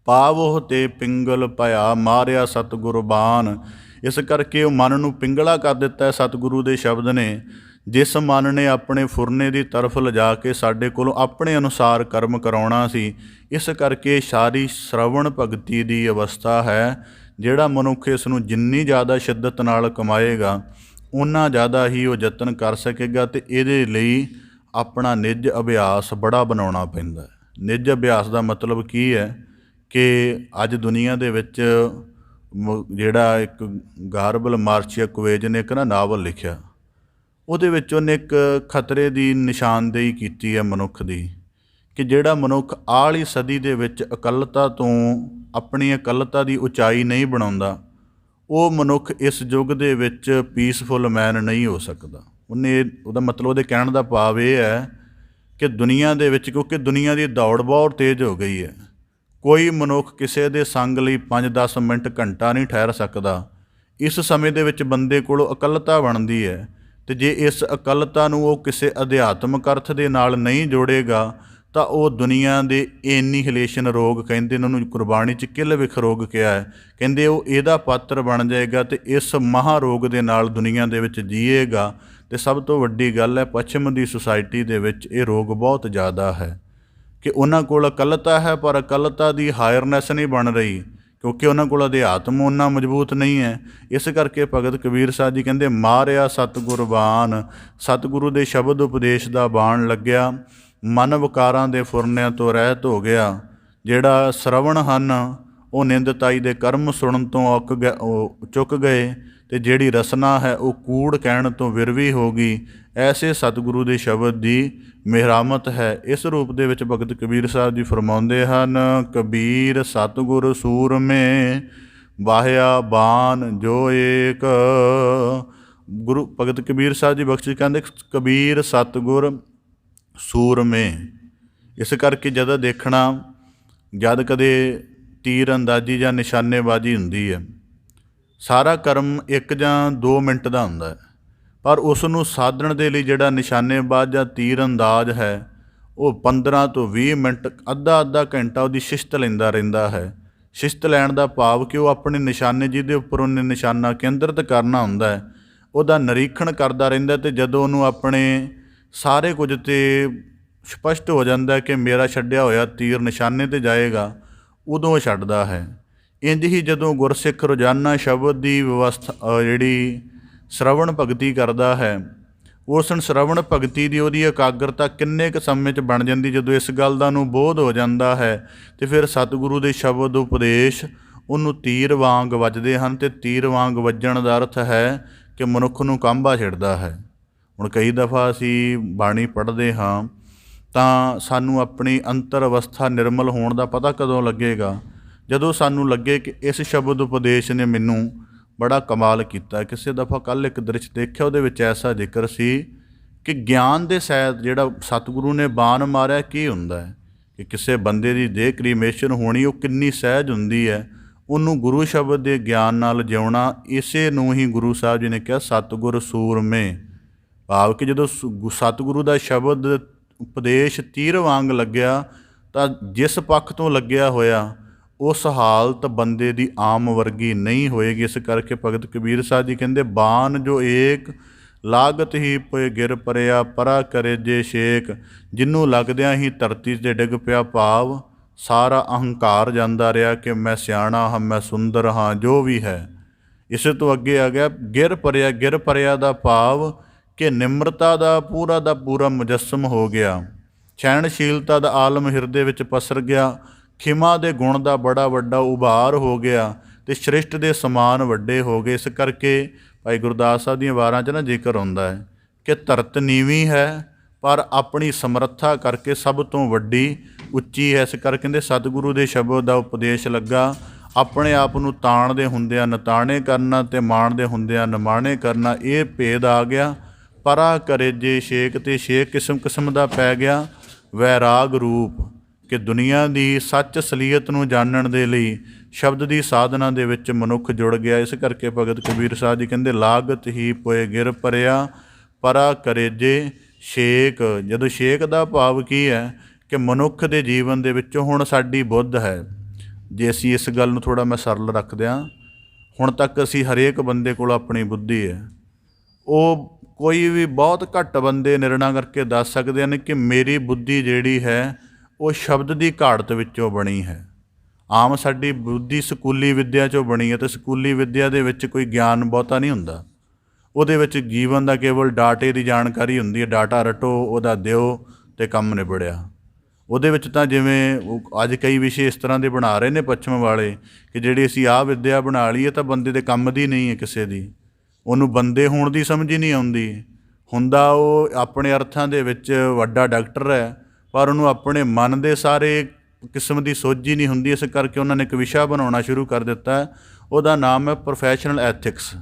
ਪਾਵੋਹ ਤੇ ਪਿੰਗਲ ਭਇਆ ਮਾਰਿਆ ਸਤਿਗੁਰ ਬਾਣ। ਇਸ ਕਰਕੇ ਉਹ ਮਨ ਨੂੰ ਪਿੰਗਲਾ ਕਰ ਦਿੱਤਾ ਸਤਿਗੁਰੂ ਦੇ ਸ਼ਬਦ ਨੇ। ਜਿਸ ਮਨ ਨੇ ਆਪਣੇ ਫੁਰਨੇ ਦੀ ਤਰਫ ਲਿਜਾ ਕੇ ਸਾਡੇ ਕੋਲੋਂ ਆਪਣੇ ਅਨੁਸਾਰ ਕਰਮ ਕਰਾਉਣਾ ਸੀ। ਇਸ ਕਰਕੇ ਸਾਰੀ ਸ਼ਰਵਣ ਭਗਤੀ ਦੀ ਅਵਸਥਾ ਹੈ। ਜਿਹੜਾ ਮਨੁੱਖ ਇਸ ਨੂੰ ਜਿੰਨੀ ਜ਼ਿਆਦਾ ਸ਼ਿੱਦਤ ਨਾਲ ਕਮਾਏਗਾ ਓਨਾ ਜ਼ਿਆਦਾ ਹੀ ਉਹ ਯਤਨ ਕਰ ਸਕੇਗਾ। ਅਤੇ ਇਹਦੇ ਲਈ ਆਪਣਾ ਨਿੱਜ ਅਭਿਆਸ ਬੜਾ ਬਣਾਉਣਾ ਪੈਂਦਾ। ਨਿੱਜ ਅਭਿਆਸ ਦਾ ਮਤਲਬ ਕੀ ਹੈ ਕਿ ਅੱਜ ਦੁਨੀਆ ਦੇ ਵਿੱਚ ਜਿਹੜਾ ਇੱਕ ਗਾਰਬਲ ਮਾਰਸ਼ੀਆ ਕੁਵੇਜ ਨੇ ਇੱਕ ਨਾਵਲ ਲਿਖਿਆ, ਉਹਦੇ ਵਿੱਚ ਉਹਨੇ ਇੱਕ ਖਤਰੇ ਦੀ ਨਿਸ਼ਾਨਦੇਹੀ ਕੀਤੀ ਹੈ ਮਨੁੱਖ ਦੀ, ਕਿ ਜਿਹੜਾ ਮਨੁੱਖ ਆਹਲੀ ਸਦੀ ਦੇ ਵਿੱਚ ਇਕੱਲਤਾ ਤੋਂ ਆਪਣੀ ਇਕੱਲਤਾ ਦੀ ਉਚਾਈ ਨਹੀਂ ਬਣਾਉਂਦਾ, ਉਹ ਮਨੁੱਖ ਇਸ ਯੁੱਗ ਦੇ ਵਿੱਚ ਪੀਸਫੁਲ ਮੈਨ ਨਹੀਂ ਹੋ ਸਕਦਾ। ਉਹਦਾ ਮਤਲਬ ਉਹਦੇ ਕਹਿਣ ਦਾ ਭਾਵ ਇਹ ਹੈ ਕਿ ਦੁਨੀਆ ਦੇ ਵਿੱਚ, ਕਿਉਂਕਿ ਦੁਨੀਆ ਦੀ ਦੌੜ ਬਹੁਤ ਤੇਜ਼ ਹੋ ਗਈ ਹੈ, ਕੋਈ ਮਨੁੱਖ ਕਿਸੇ ਦੇ ਸੰਗ ਲਈ 5-10 ਮਿੰਟ ਘੰਟਾ ਨਹੀਂ ਠਹਿਰ ਸਕਦਾ। ਇਸ ਸਮੇਂ ਦੇ ਵਿੱਚ ਬੰਦੇ ਕੋਲੋਂ ਇਕੱਲਤਾ ਬਣਦੀ ਹੈ, ਅਤੇ ਜੇ ਇਸ ਇਕੱਲਤਾ ਨੂੰ ਉਹ ਕਿਸੇ ਅਧਿਆਤਮਕ ਅਰਥ ਦੇ ਨਾਲ ਨਹੀਂ ਜੋੜੇਗਾ ਤਾਂ ਉਹ ਦੁਨੀਆ ਦੇ ਐਨੀਹਿਲੇਸ਼ਨ ਰੋਗ ਕਹਿੰਦੇ ਨੇ ਉਹਨੂੰ, ਗੁਰਬਾਣੀ 'ਚ ਕਿਲ ਵਿਖ ਰੋਗ ਕਿਹਾ ਹੈ, ਕਹਿੰਦੇ ਉਹ ਇਹਦਾ ਪਾਤਰ ਬਣ ਜਾਏਗਾ ਅਤੇ ਇਸ ਮਹਾ ਰੋਗ ਦੇ ਨਾਲ ਦੁਨੀਆ ਦੇ ਵਿੱਚ ਜੀਏਗਾ। ਅਤੇ ਸਭ ਤੋਂ ਵੱਡੀ ਗੱਲ ਹੈ, ਪੱਛਮ ਦੀ ਸੁਸਾਇਟੀ ਦੇ ਵਿੱਚ ਇਹ ਰੋਗ ਬਹੁਤ ਜ਼ਿਆਦਾ ਹੈ ਕਿ ਉਹਨਾਂ ਕੋਲ ਇਕੱਲਤਾ ਹੈ, ਪਰ ਇਕੱਲਤਾ ਦੀ ਹਾਇਰਨੈਸ ਨਹੀਂ ਬਣ ਰਹੀ, ਕਿਉਂਕਿ ਉਹਨਾਂ ਕੋਲ ਅਧਿਆਤਮ ਉਹਨਾਂ ਮਜ਼ਬੂਤ ਨਹੀਂ ਹੈ। ਇਸ ਕਰਕੇ ਭਗਤ ਕਬੀਰ ਸਾਹਿਬ ਜੀ ਕਹਿੰਦੇ, ਮਾਰਿਆ ਸਤਿਗੁਰ ਬਾਣ। ਸਤਿਗੁਰੂ ਦੇ ਸ਼ਬਦ ਉਪਦੇਸ਼ ਦਾ ਬਾਣ ਲੱਗਿਆ, ਮਨ ਵਿਕਾਰਾਂ ਦੇ ਫੁਰਨਿਆਂ ਤੋਂ ਰਹਿਤ ਹੋ ਗਿਆ। ਜਿਹੜਾ ਸ਼ਰਵਣ ਹਨ ਉਹ ਨਿੰਦਤਾਈ ਦੇ ਕਰਮ ਸੁਣਨ ਤੋਂ ਚੁੱਕ ਗਏ, ਅਤੇ ਜਿਹੜੀ ਰਸਨਾ ਹੈ ਉਹ ਕੂੜ ਕਹਿਣ ਤੋਂ ਵਿਰਵੀ ਹੋ ਗਈ। ਐਸੇ ਸਤਿਗੁਰੂ ਦੇ ਸ਼ਬਦ ਦੀ ਮਿਹਰਾਮਤ ਹੈ। ਇਸ ਰੂਪ ਦੇ ਵਿੱਚ ਭਗਤ ਕਬੀਰ ਸਾਹਿਬ ਜੀ ਫਰਮਾਉਂਦੇ ਹਨ, ਕਬੀਰ ਸਤਿਗੁਰ ਸੂਰਮੇ ਵਾਹਿਆ ਬਾਣ ਜੋ ਏਕ। ਗੁਰੂ ਭਗਤ ਕਬੀਰ ਸਾਹਿਬ ਜੀ ਬਖਸ਼ਿਸ਼ ਕਹਿੰਦੇ, ਕਬੀਰ ਸਤਿਗੁਰ ਸੂਰਮੇ। ਇਸ ਕਰਕੇ ਜਦੋਂ ਦੇਖਣਾ, ਜਦ ਕਦੇ ਤੀਰ ਅੰਦਾਜ਼ੀ ਜਾਂ ਨਿਸ਼ਾਨੇਬਾਜ਼ੀ ਹੁੰਦੀ ਹੈ, ਸਾਰਾ ਕਰਮ 1 ਜਾਂ 2 ਮਿੰਟ ਦਾ ਹੁੰਦਾ ਹੈ, ਪਰ ਉਸ ਨੂੰ ਸਾਧਣ ਦੇ ਲਈ ਜਿਹੜਾ ਨਿਸ਼ਾਨੇਬਾਜ਼ ਜਾਂ ਤੀਰ ਅੰਦਾਜ਼ ਹੈ ਉਹ 15 ਤੋਂ 20 ਮਿੰਟ, ਅੱਧਾ ਘੰਟਾ ਉਹਦੀ ਸ਼ਿਸ਼ਤ ਲੈਂਦਾ ਰਹਿੰਦਾ ਹੈ। ਸ਼ਿਸ਼ਤ ਲੈਣ ਦਾ ਭਾਵ ਕਿ ਉਹ ਆਪਣੇ ਨਿਸ਼ਾਨੇ ਜਿਹਦੇ ਉੱਪਰ ਉਹਨੇ ਨਿਸ਼ਾਨਾ ਕੇਂਦਰਿਤ ਕਰਨਾ ਹੁੰਦਾ ਹੈ, ਉਹਦਾ ਨਿਰੀਖਣ ਕਰਦਾ ਰਹਿੰਦਾ। ਅਤੇ ਜਦੋਂ ਉਹਨੂੰ ਆਪਣੇ ਸਾਰੇ ਕੁਝ ਤੇ ਸਪਸ਼ਟ ਹੋ ਜਾਂਦਾ ਕਿ ਮੇਰਾ ਛੱਡਿਆ ਹੋਇਆ ਤੀਰ ਨਿਸ਼ਾਨੇ 'ਤੇ ਜਾਏਗਾ, ਉਦੋਂ ਉਹ ਛੱਡਦਾ ਹੈ। ਇੰਝ ਹੀ ਜਦੋਂ ਗੁਰਸਿੱਖ ਰੋਜ਼ਾਨਾ ਸ਼ਬਦ ਦੀ ਵਿਵਸਥਾ ਜਿਹੜੀ ਸ਼ਰਵਣ ਭਗਤੀ ਕਰਦਾ ਹੈ, ਉਸ ਸ਼ਰਵਣ ਭਗਤੀ ਦੀ ਉਹਦੀ ਇਕਾਗਰਤਾ ਕਿੰਨੇ ਕੁ ਸਮੇਂ 'ਚ ਬਣ ਜਾਂਦੀ। ਜਦੋਂ ਇਸ ਗੱਲ ਦਾ ਨੂੰ ਬੋਧ ਹੋ ਜਾਂਦਾ ਹੈ ਅਤੇ ਫਿਰ ਸਤਿਗੁਰੂ ਦੇ ਸ਼ਬਦ ਉਪਦੇਸ਼ ਉਹਨੂੰ ਤੀਰ ਵਾਂਗ ਵੱਜਦੇ ਹਨ, ਅਤੇ ਤੀਰ ਵਾਂਗ ਵੱਜਣ ਦਾ ਅਰਥ ਹੈ ਕਿ ਮਨੁੱਖ ਨੂੰ ਕਾਂਬਾ ਛਿੜਦਾ ਹੈ। ਹੁਣ ਕਈ ਦਫਾ ਅਸੀਂ ਬਾਣੀ ਪੜ੍ਹਦੇ ਹਾਂ ਤਾਂ ਸਾਨੂੰ ਆਪਣੀ ਅੰਤਰ ਅਵਸਥਾ ਨਿਰਮਲ ਹੋਣ ਦਾ ਪਤਾ ਕਦੋਂ ਲੱਗੇਗਾ? ਜਦੋਂ ਸਾਨੂੰ ਲੱਗੇ ਕਿ ਇਸ ਸ਼ਬਦ ਉਪਦੇਸ਼ ਨੇ ਮੈਨੂੰ ਬੜਾ ਕਮਾਲ ਕੀਤਾ। ਕਿਸੇ ਦਫਾ ਕੱਲ੍ਹ ਇੱਕ ਦ੍ਰਿਸ਼ ਦੇਖਿਆ, ਉਹਦੇ ਵਿੱਚ ਐਸਾ ਜ਼ਿਕਰ ਸੀ ਕਿ ਗਿਆਨ ਦੇ ਸਹਿਤ ਜਿਹੜਾ ਸਤਿਗੁਰੂ ਨੇ ਬਾਣ ਮਾਰਿਆ ਕੀ ਹੁੰਦਾ ਹੈ, ਕਿ ਕਿਸੇ ਬੰਦੇ ਦੀ ਦੇਹ ਕ੍ਰੀਮੇਸ਼ਨ ਹੋਣੀ ਉਹ ਕਿੰਨੀ ਸਹਿਜ ਹੁੰਦੀ ਹੈ। ਉਹਨੂੰ ਗੁਰੂ ਸ਼ਬਦ ਦੇ ਗਿਆਨ ਨਾਲ ਜਿਉਣਾ, ਇਸੇ ਨੂੰ ਹੀ ਗੁਰੂ ਸਾਹਿਬ ਜੀ ਨੇ ਕਿਹਾ ਸਤਿਗੁਰ ਸੂਰਮੇ। ਭਾਵ ਕਿ ਜਦੋਂ ਸਤਿਗੁਰੂ ਦਾ ਸ਼ਬਦ ਉਪਦੇਸ਼ ਤੀਰ ਵਾਂਗ ਲੱਗਿਆ ਤਾਂ ਜਿਸ ਪੱਖ ਤੋਂ ਲੱਗਿਆ ਹੋਇਆ ਉਸ ਹਾਲਤ ਬੰਦੇ ਦੀ ਆਮ ਵਰਗੀ ਨਹੀਂ ਹੋਏਗੀ। ਇਸ ਕਰਕੇ ਭਗਤ ਕਬੀਰ ਸਾਹਿਬ ਜੀ ਕਹਿੰਦੇ ਬਾਣ ਜੋ ਏਕ ਲਾਗਤ ਹੀ ਪਏ ਗਿਰ ਪਰਿਆ ਪਰਾ ਕਰੇ ਜੇ ਛੇਕ। ਜਿਹਨੂੰ ਲੱਗਦਿਆਂ ਹੀ ਧਰਤੀ 'ਤੇ ਡਿੱਗ ਪਿਆ, ਭਾਵ ਸਾਰਾ ਅਹੰਕਾਰ ਜਾਂਦਾ ਰਿਹਾ ਕਿ ਮੈਂ ਸਿਆਣਾ ਹਾਂ, ਮੈਂ ਸੁੰਦਰ ਹਾਂ, ਜੋ ਵੀ ਹੈ। ਇਸੇ ਤੋਂ ਅੱਗੇ ਆ ਗਿਆ ਗਿਰ ਪਰਿਆ। ਗਿਰ ਪਰਿਆ ਦਾ ਭਾਵ ਕਿ ਨਿਮਰਤਾ ਦਾ ਪੂਰਾ ਮੁਜੱਸਮ ਹੋ ਗਿਆ, ਸਹਿਣਸ਼ੀਲਤਾ ਦਾ ਆਲਮ ਹਿਰਦੇ ਵਿੱਚ ਪਸਰ ਗਿਆ, ਖਿਮਾ ਦੇ ਗੁਣ ਦਾ ਬੜਾ ਵੱਡਾ ਉਭਾਰ ਹੋ ਗਿਆ ਅਤੇ ਸ੍ਰਿਸ਼ਟ ਦੇ ਸਮਾਨ ਵੱਡੇ ਹੋ ਗਏ। ਇਸ ਕਰਕੇ ਭਾਈ ਗੁਰਦਾਸ ਸਾਹਿਬ ਦੀਆਂ ਵਾਰਾਂ 'ਚ ਨਾ ਜ਼ਿਕਰ ਹੁੰਦਾ ਹੈ ਕਿ ਧਰਤ ਨੀਵੀਂ ਹੈ ਪਰ ਆਪਣੀ ਸਮਰੱਥਾ ਕਰਕੇ ਸਭ ਤੋਂ ਵੱਡੀ ਉੱਚੀ ਹੈ। ਇਸ ਕਰਕੇ ਕਹਿੰਦੇ ਸਤਿਗੁਰੂ ਦੇ ਸ਼ਬਦ ਦਾ ਉਪਦੇਸ਼ ਲੱਗਾ, ਆਪਣੇ ਆਪ ਨੂੰ ਤਾਣਦੇ ਹੁੰਦਿਆਂ ਨਤਾਣੇ ਕਰਨਾ ਅਤੇ ਮਾਣਦੇ ਹੁੰਦਿਆਂ ਨਿਮਾਣੇ ਕਰਨਾ, ਇਹ ਭੇਦ ਆ ਗਿਆ। ਪਰਾ ਕਰੇ ਜੇ ਛੇਕ, ਅਤੇ ਛੇਕ ਕਿਸਮ ਦਾ ਪੈ ਗਿਆ ਵੈਰਾਗ ਰੂਪ, ਕਿ ਦੁਨੀਆ ਦੀ ਸੱਚ ਅਸਲੀਅਤ ਨੂੰ ਜਾਣਨ ਦੇ ਲਈ ਸ਼ਬਦ ਦੀ ਸਾਧਨਾ ਦੇ ਵਿੱਚ ਮਨੁੱਖ ਜੁੜ ਗਿਆ। ਇਸ ਕਰਕੇ ਭਗਤ ਕਬੀਰ ਸਾਹਿਬ ਜੀ ਕਹਿੰਦੇ ਲਾਗਤ ਹੀ ਪੋਏ ਗਿਰ ਪਰਿਆ ਪਰਾ ਕਰੇ ਜੇ ਛੇਕ। ਜਦੋਂ ਛੇਕ ਦਾ ਭਾਵ ਕੀ ਹੈ ਕਿ ਮਨੁੱਖ ਦੇ ਜੀਵਨ ਦੇ ਵਿੱਚੋਂ ਹੁਣ ਸਾਡੀ ਬੁੱਧ ਹੈ। ਜੇ ਅਸੀਂ ਇਸ ਗੱਲ ਨੂੰ ਥੋੜ੍ਹਾ ਮੈਂ ਸਰਲ ਰੱਖਦਿਆਂ, ਹੁਣ ਤੱਕ ਅਸੀਂ ਹਰੇਕ ਬੰਦੇ ਕੋਲ ਆਪਣੀ ਬੁੱਧੀ ਹੈ। ਉਹ ਕੋਈ ਵੀ ਬਹੁਤ ਘੱਟ ਬੰਦੇ ਨਿਰਣਾ ਕਰਕੇ ਦੱਸ ਸਕਦੇ ਹਨ ਕਿ ਮੇਰੀ ਬੁੱਧੀ ਜਿਹੜੀ ਹੈ ਉਹ ਸ਼ਬਦ ਦੀ ਘਾੜਤ ਵਿੱਚੋਂ ਬਣੀ ਹੈ। ਆਮ ਸਾਡੀ ਬੁੱਧੀ ਸਕੂਲੀ ਵਿੱਦਿਆ 'ਚੋਂ ਬਣੀ ਹੈ, ਅਤੇ ਸਕੂਲੀ ਵਿੱਦਿਆ ਦੇ ਵਿੱਚ ਕੋਈ ਗਿਆਨ ਬਹੁਤਾ ਨਹੀਂ ਹੁੰਦਾ। ਉਹਦੇ ਵਿੱਚ ਜੀਵਨ ਦਾ ਕੇਵਲ ਡਾਟੇ ਦੀ ਜਾਣਕਾਰੀ ਹੁੰਦੀ ਹੈ, ਡਾਟਾ ਰਟੋ, ਉਹਦਾ ਦਿਓ ਅਤੇ ਕੰਮ ਨਿਬੜਿਆ। ਉਹਦੇ ਵਿੱਚ ਤਾਂ ਜਿਵੇਂ ਅੱਜ ਕਈ ਵਿਸ਼ੇ ਇਸ ਤਰ੍ਹਾਂ ਦੇ ਬਣਾ ਰਹੇ ਨੇ ਪੱਛਮ ਵਾਲੇ ਕਿ ਜਿਹੜੀ ਅਸੀਂ ਆਹ ਵਿੱਦਿਆ ਬਣਾ ਲਈਏ ਤਾਂ ਬੰਦੇ ਦੇ ਕੰਮ ਦੀ ਨਹੀਂ ਹੈ ਕਿਸੇ ਦੀ, ਉਹਨੂੰ ਬੰਦੇ ਹੋਣ ਦੀ ਸਮਝ ਹੀ ਨਹੀਂ ਆਉਂਦੀ। ਹੁੰਦਾ ਉਹ ਆਪਣੇ ਅਰਥਾਂ ਦੇ ਵਿੱਚ ਵੱਡਾ ਡਾਕਟਰ ਹੈ, ਪਰ ਉਹਨੂੰ ਆਪਣੇ ਮਨ ਦੇ ਸਾਰੇ ਕਿਸਮ ਦੀ ਸੋਝੀ ਨਹੀਂ ਹੁੰਦੀ। ਇਸ ਕਰਕੇ ਉਹਨਾਂ ਨੇ ਇੱਕ ਵਿਸ਼ਾ ਬਣਾਉਣਾ ਸ਼ੁਰੂ ਕਰ ਦਿੱਤਾ, ਉਹਦਾ ਨਾਮ ਹੈ ਪ੍ਰੋਫੈਸ਼ਨਲ ਐਥਿਕਸ।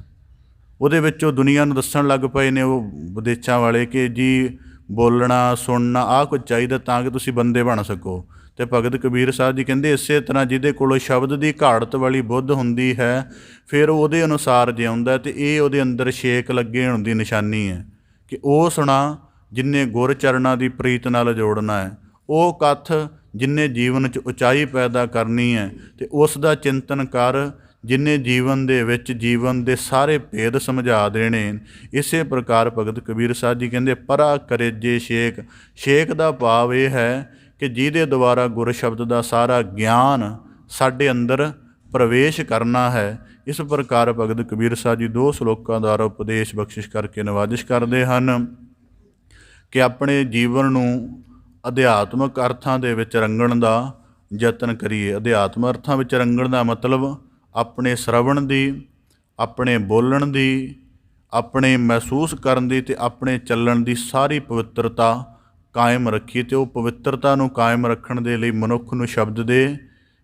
ਉਹਦੇ ਵਿੱਚ ਉਹ ਦੁਨੀਆ ਨੂੰ ਦੱਸਣ ਲੱਗ ਪਏ ਨੇ ਉਹ ਵਿਦੇਸ਼ਾਂ ਵਾਲੇ ਕਿ ਜੀ ਬੋਲਣਾ ਸੁਣਨਾ ਆਹ ਕੁਝ ਚਾਹੀਦਾ ਤਾਂ ਕਿ ਤੁਸੀਂ ਬੰਦੇ ਬਣ ਸਕੋ। ਅਤੇ ਭਗਤ ਕਬੀਰ ਸਾਹਿਬ ਜੀ ਕਹਿੰਦੇ ਇਸੇ ਤਰ੍ਹਾਂ ਜਿਹਦੇ ਕੋਲੋਂ ਸ਼ਬਦ ਦੀ ਘਾੜਤ ਵਾਲੀ ਬੁੱਧ ਹੁੰਦੀ ਹੈ, ਫਿਰ ਉਹਦੇ ਅਨੁਸਾਰ ਜਿਉਂਦਾ, ਅਤੇ ਇਹ ਉਹਦੇ ਅੰਦਰ ਛੇਕ ਲੱਗੇ ਹੋਣ ਦੀ ਨਿਸ਼ਾਨੀ ਹੈ ਕਿ ਉਹ ਸੁਣਾ ਜਿਨ੍ਹੇ ਗੁਰ ਚਰਨਾਂ ਦੀ ਪ੍ਰੀਤ ਨਾਲ ਜੋੜਨਾ ਹੈ, ਉਹ ਕੱਥ ਜਿਨ੍ਹੇ ਜੀਵਨ 'ਚ ਉਚਾਈ ਪੈਦਾ ਕਰਨੀ ਹੈ, ਅਤੇ ਉਸ ਦਾ ਚਿੰਤਨ ਕਰ ਜਿਨ੍ਹੇ ਜੀਵਨ ਦੇ ਵਿੱਚ ਜੀਵਨ ਦੇ ਸਾਰੇ ਭੇਦ ਸਮਝਾ ਦੇਣੇ। ਇਸੇ ਪ੍ਰਕਾਰ ਭਗਤ ਕਬੀਰ ਸਾਹਿਬ ਜੀ ਕਹਿੰਦੇ ਪਰਾ ਕਰੇ ਜੇ ਛੇਕ। ਛੇਕ ਦਾ ਭਾਵ ਇਹ ਹੈ ਕਿ ਜਿਹਦੇ ਦੁਆਰਾ ਗੁਰ ਸ਼ਬਦ ਦਾ ਸਾਰਾ ਗਿਆਨ ਸਾਡੇ ਅੰਦਰ ਪ੍ਰਵੇਸ਼ ਕਰਨਾ ਹੈ। ਇਸ ਪ੍ਰਕਾਰ ਭਗਤ ਕਬੀਰ ਸਾਹਿਬ ਜੀ 2 ਸ਼ਲੋਕਾਂ ਦੁਆਰਾ ਉਪਦੇਸ਼ ਬਖਸ਼ਿਸ਼ ਕਰਕੇ ਨਿਵਾਜਿਸ਼ ਕਰਦੇ ਹਨ ਕਿ ਆਪਣੇ ਜੀਵਨ ਨੂੰ ਅਧਿਆਤਮਕ ਅਰਥਾਂ ਦੇ ਵਿੱਚ ਰੰਗਣ ਦਾ ਯਤਨ ਕਰੀਏ। ਅਧਿਆਤਮਕ ਅਰਥਾਂ ਵਿੱਚ ਰੰਗਣ ਦਾ ਮਤਲਬ ਆਪਣੇ ਸ਼ਰਵਣ ਦੀ, ਆਪਣੇ ਬੋਲਣ ਦੀ, ਆਪਣੇ ਮਹਿਸੂਸ ਕਰਨ ਦੀ ਅਤੇ ਆਪਣੇ ਚੱਲਣ ਦੀ ਸਾਰੀ ਪਵਿੱਤਰਤਾ ਕਾਇਮ ਰੱਖੀਏ। ਅਤੇ ਉਹ ਪਵਿੱਤਰਤਾ ਨੂੰ ਕਾਇਮ ਰੱਖਣ ਦੇ ਲਈ ਮਨੁੱਖ ਨੂੰ ਸ਼ਬਦ ਦੇ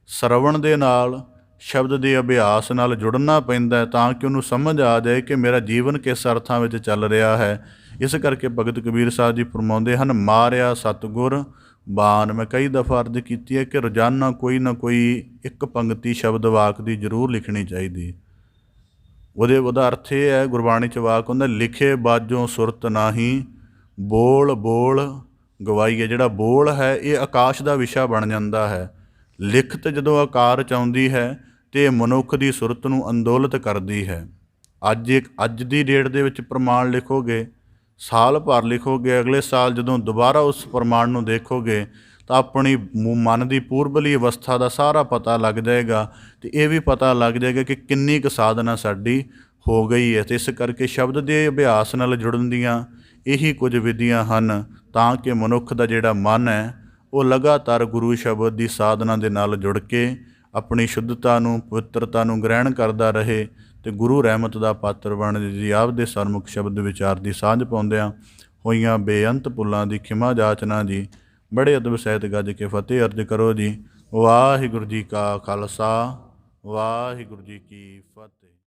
ਸ਼ਰਵਣ ਦੇ ਨਾਲ, ਸ਼ਬਦ ਦੇ ਅਭਿਆਸ ਨਾਲ ਜੁੜਨਾ ਪੈਂਦਾ ਹੈ ਤਾਂ ਕਿ ਉਹਨੂੰ ਸਮਝ ਆ ਜਾਏ ਕਿ ਮੇਰਾ ਜੀਵਨ ਕਿਸ ਅਰਥਾਂ ਵਿੱਚ ਚੱਲ ਰਿਹਾ ਹੈ। ਇਸ ਕਰਕੇ ਭਗਤ ਕਬੀਰ ਸਾਹਿਬ ਜੀ ਫਰਮਾਉਂਦੇ ਹਨ ਮਾਰਿਆ ਸਤਿਗੁਰ ਬਾਣ। ਮੈਂ ਕਈ ਦਫਾ ਅਰਜ਼ ਕੀਤੀ ਹੈ ਕਿ ਰੋਜ਼ਾਨਾ ਕੋਈ ਨਾ ਕੋਈ ਇੱਕ ਪੰਗਤੀ ਸ਼ਬਦ ਵਾਕ ਦੀ ਜ਼ਰੂਰ ਲਿਖਣੀ ਚਾਹੀਦੀ। ਉਹਦਾ ਅਰਥ ਇਹ ਹੈ, ਗੁਰਬਾਣੀ 'ਚ ਵਾਕ ਹੁੰਦਾ ਲਿਖੇ ਬਾਝੋਂ ਸੁਰਤ ਨਾਹੀਂ, ਬੋਲ ਬੋਲ ਗਵਾਈਏ। ਜਿਹੜਾ ਬੋਲ ਹੈ ਇਹ ਆਕਾਸ਼ ਦਾ ਵਿਸ਼ਾ ਬਣ ਜਾਂਦਾ ਹੈ। ਲਿਖਤ ਜਦੋਂ ਆਕਾਰ 'ਚ ਆਉਂਦੀ ਹੈ ਅਤੇ ਮਨੁੱਖ ਦੀ ਸੁਰਤ ਨੂੰ ਅੰਦੋਲਿਤ ਕਰਦੀ ਹੈ। ਅੱਜ ਦੀ ਡੇਟ ਦੇ ਵਿੱਚ ਪ੍ਰਮਾਣ ਲਿਖੋਗੇ ਸਾਲ ਭਰ ਲਿਖੋਗੇ, ਅਗਲੇ ਸਾਲ ਜਦੋਂ ਦੁਬਾਰਾ ਉਸ ਪ੍ਰਮਾਣ ਨੂੰ ਦੇਖੋਗੇ ਤਾਂ ਆਪਣੀ ਮਨ ਦੀ ਪੂਰਬਲੀ ਅਵਸਥਾ ਦਾ ਸਾਰਾ ਪਤਾ ਲੱਗ ਜਾਏਗਾ ਅਤੇ ਇਹ ਵੀ ਪਤਾ ਲੱਗ ਜਾਏਗਾ ਕਿ ਕਿੰਨੀ ਕੁ ਸਾਧਨਾ ਸਾਡੀ ਹੋ ਗਈ ਹੈ। ਅਤੇ ਇਸ ਕਰਕੇ ਸ਼ਬਦ ਦੇ ਅਭਿਆਸ ਨਾਲ ਜੁੜਨ ਦੀਆਂ ਇਹੀ ਕੁਝ ਵਿਧੀਆਂ ਹਨ ਤਾਂ ਕਿ ਮਨੁੱਖ ਦਾ ਜਿਹੜਾ ਮਨ ਹੈ ਉਹ ਲਗਾਤਾਰ ਗੁਰੂ ਸ਼ਬਦ ਦੀ ਸਾਧਨਾ ਦੇ ਨਾਲ ਜੁੜ ਕੇ ਆਪਣੀ ਸ਼ੁੱਧਤਾ ਨੂੰ, ਪਵਿੱਤਰਤਾ ਨੂੰ ਗ੍ਰਹਿਣ ਕਰਦਾ ਰਹੇ ਅਤੇ ਗੁਰੂ ਰਹਿਮਤ ਦਾ ਪਾਤਰ ਬਣ ਜੀ। ਆਪ ਦੇ ਸਰਮੁਖ ਸ਼ਬਦ ਵਿਚਾਰ ਦੀ ਸਾਂਝ ਪਾਉਂਦਿਆਂ ਹੋਈਆਂ ਬੇਅੰਤ ਭੁੱਲਾਂ ਦੀ ਖਿਮਾ ਜਾਚਨਾ ਜੀ। ਬੜੇ ਅਦਬ ਸਹਿਤ ਗੱਜ ਕੇ ਫਤਿਹ ਅਰਜ ਕਰੋ ਜੀ। ਵਾਹਿਗੁਰੂ ਜੀ ਕਾ ਖਾਲਸਾ, ਵਾਹਿਗੁਰੂ ਜੀ ਕੀ ਫਤਿਹ।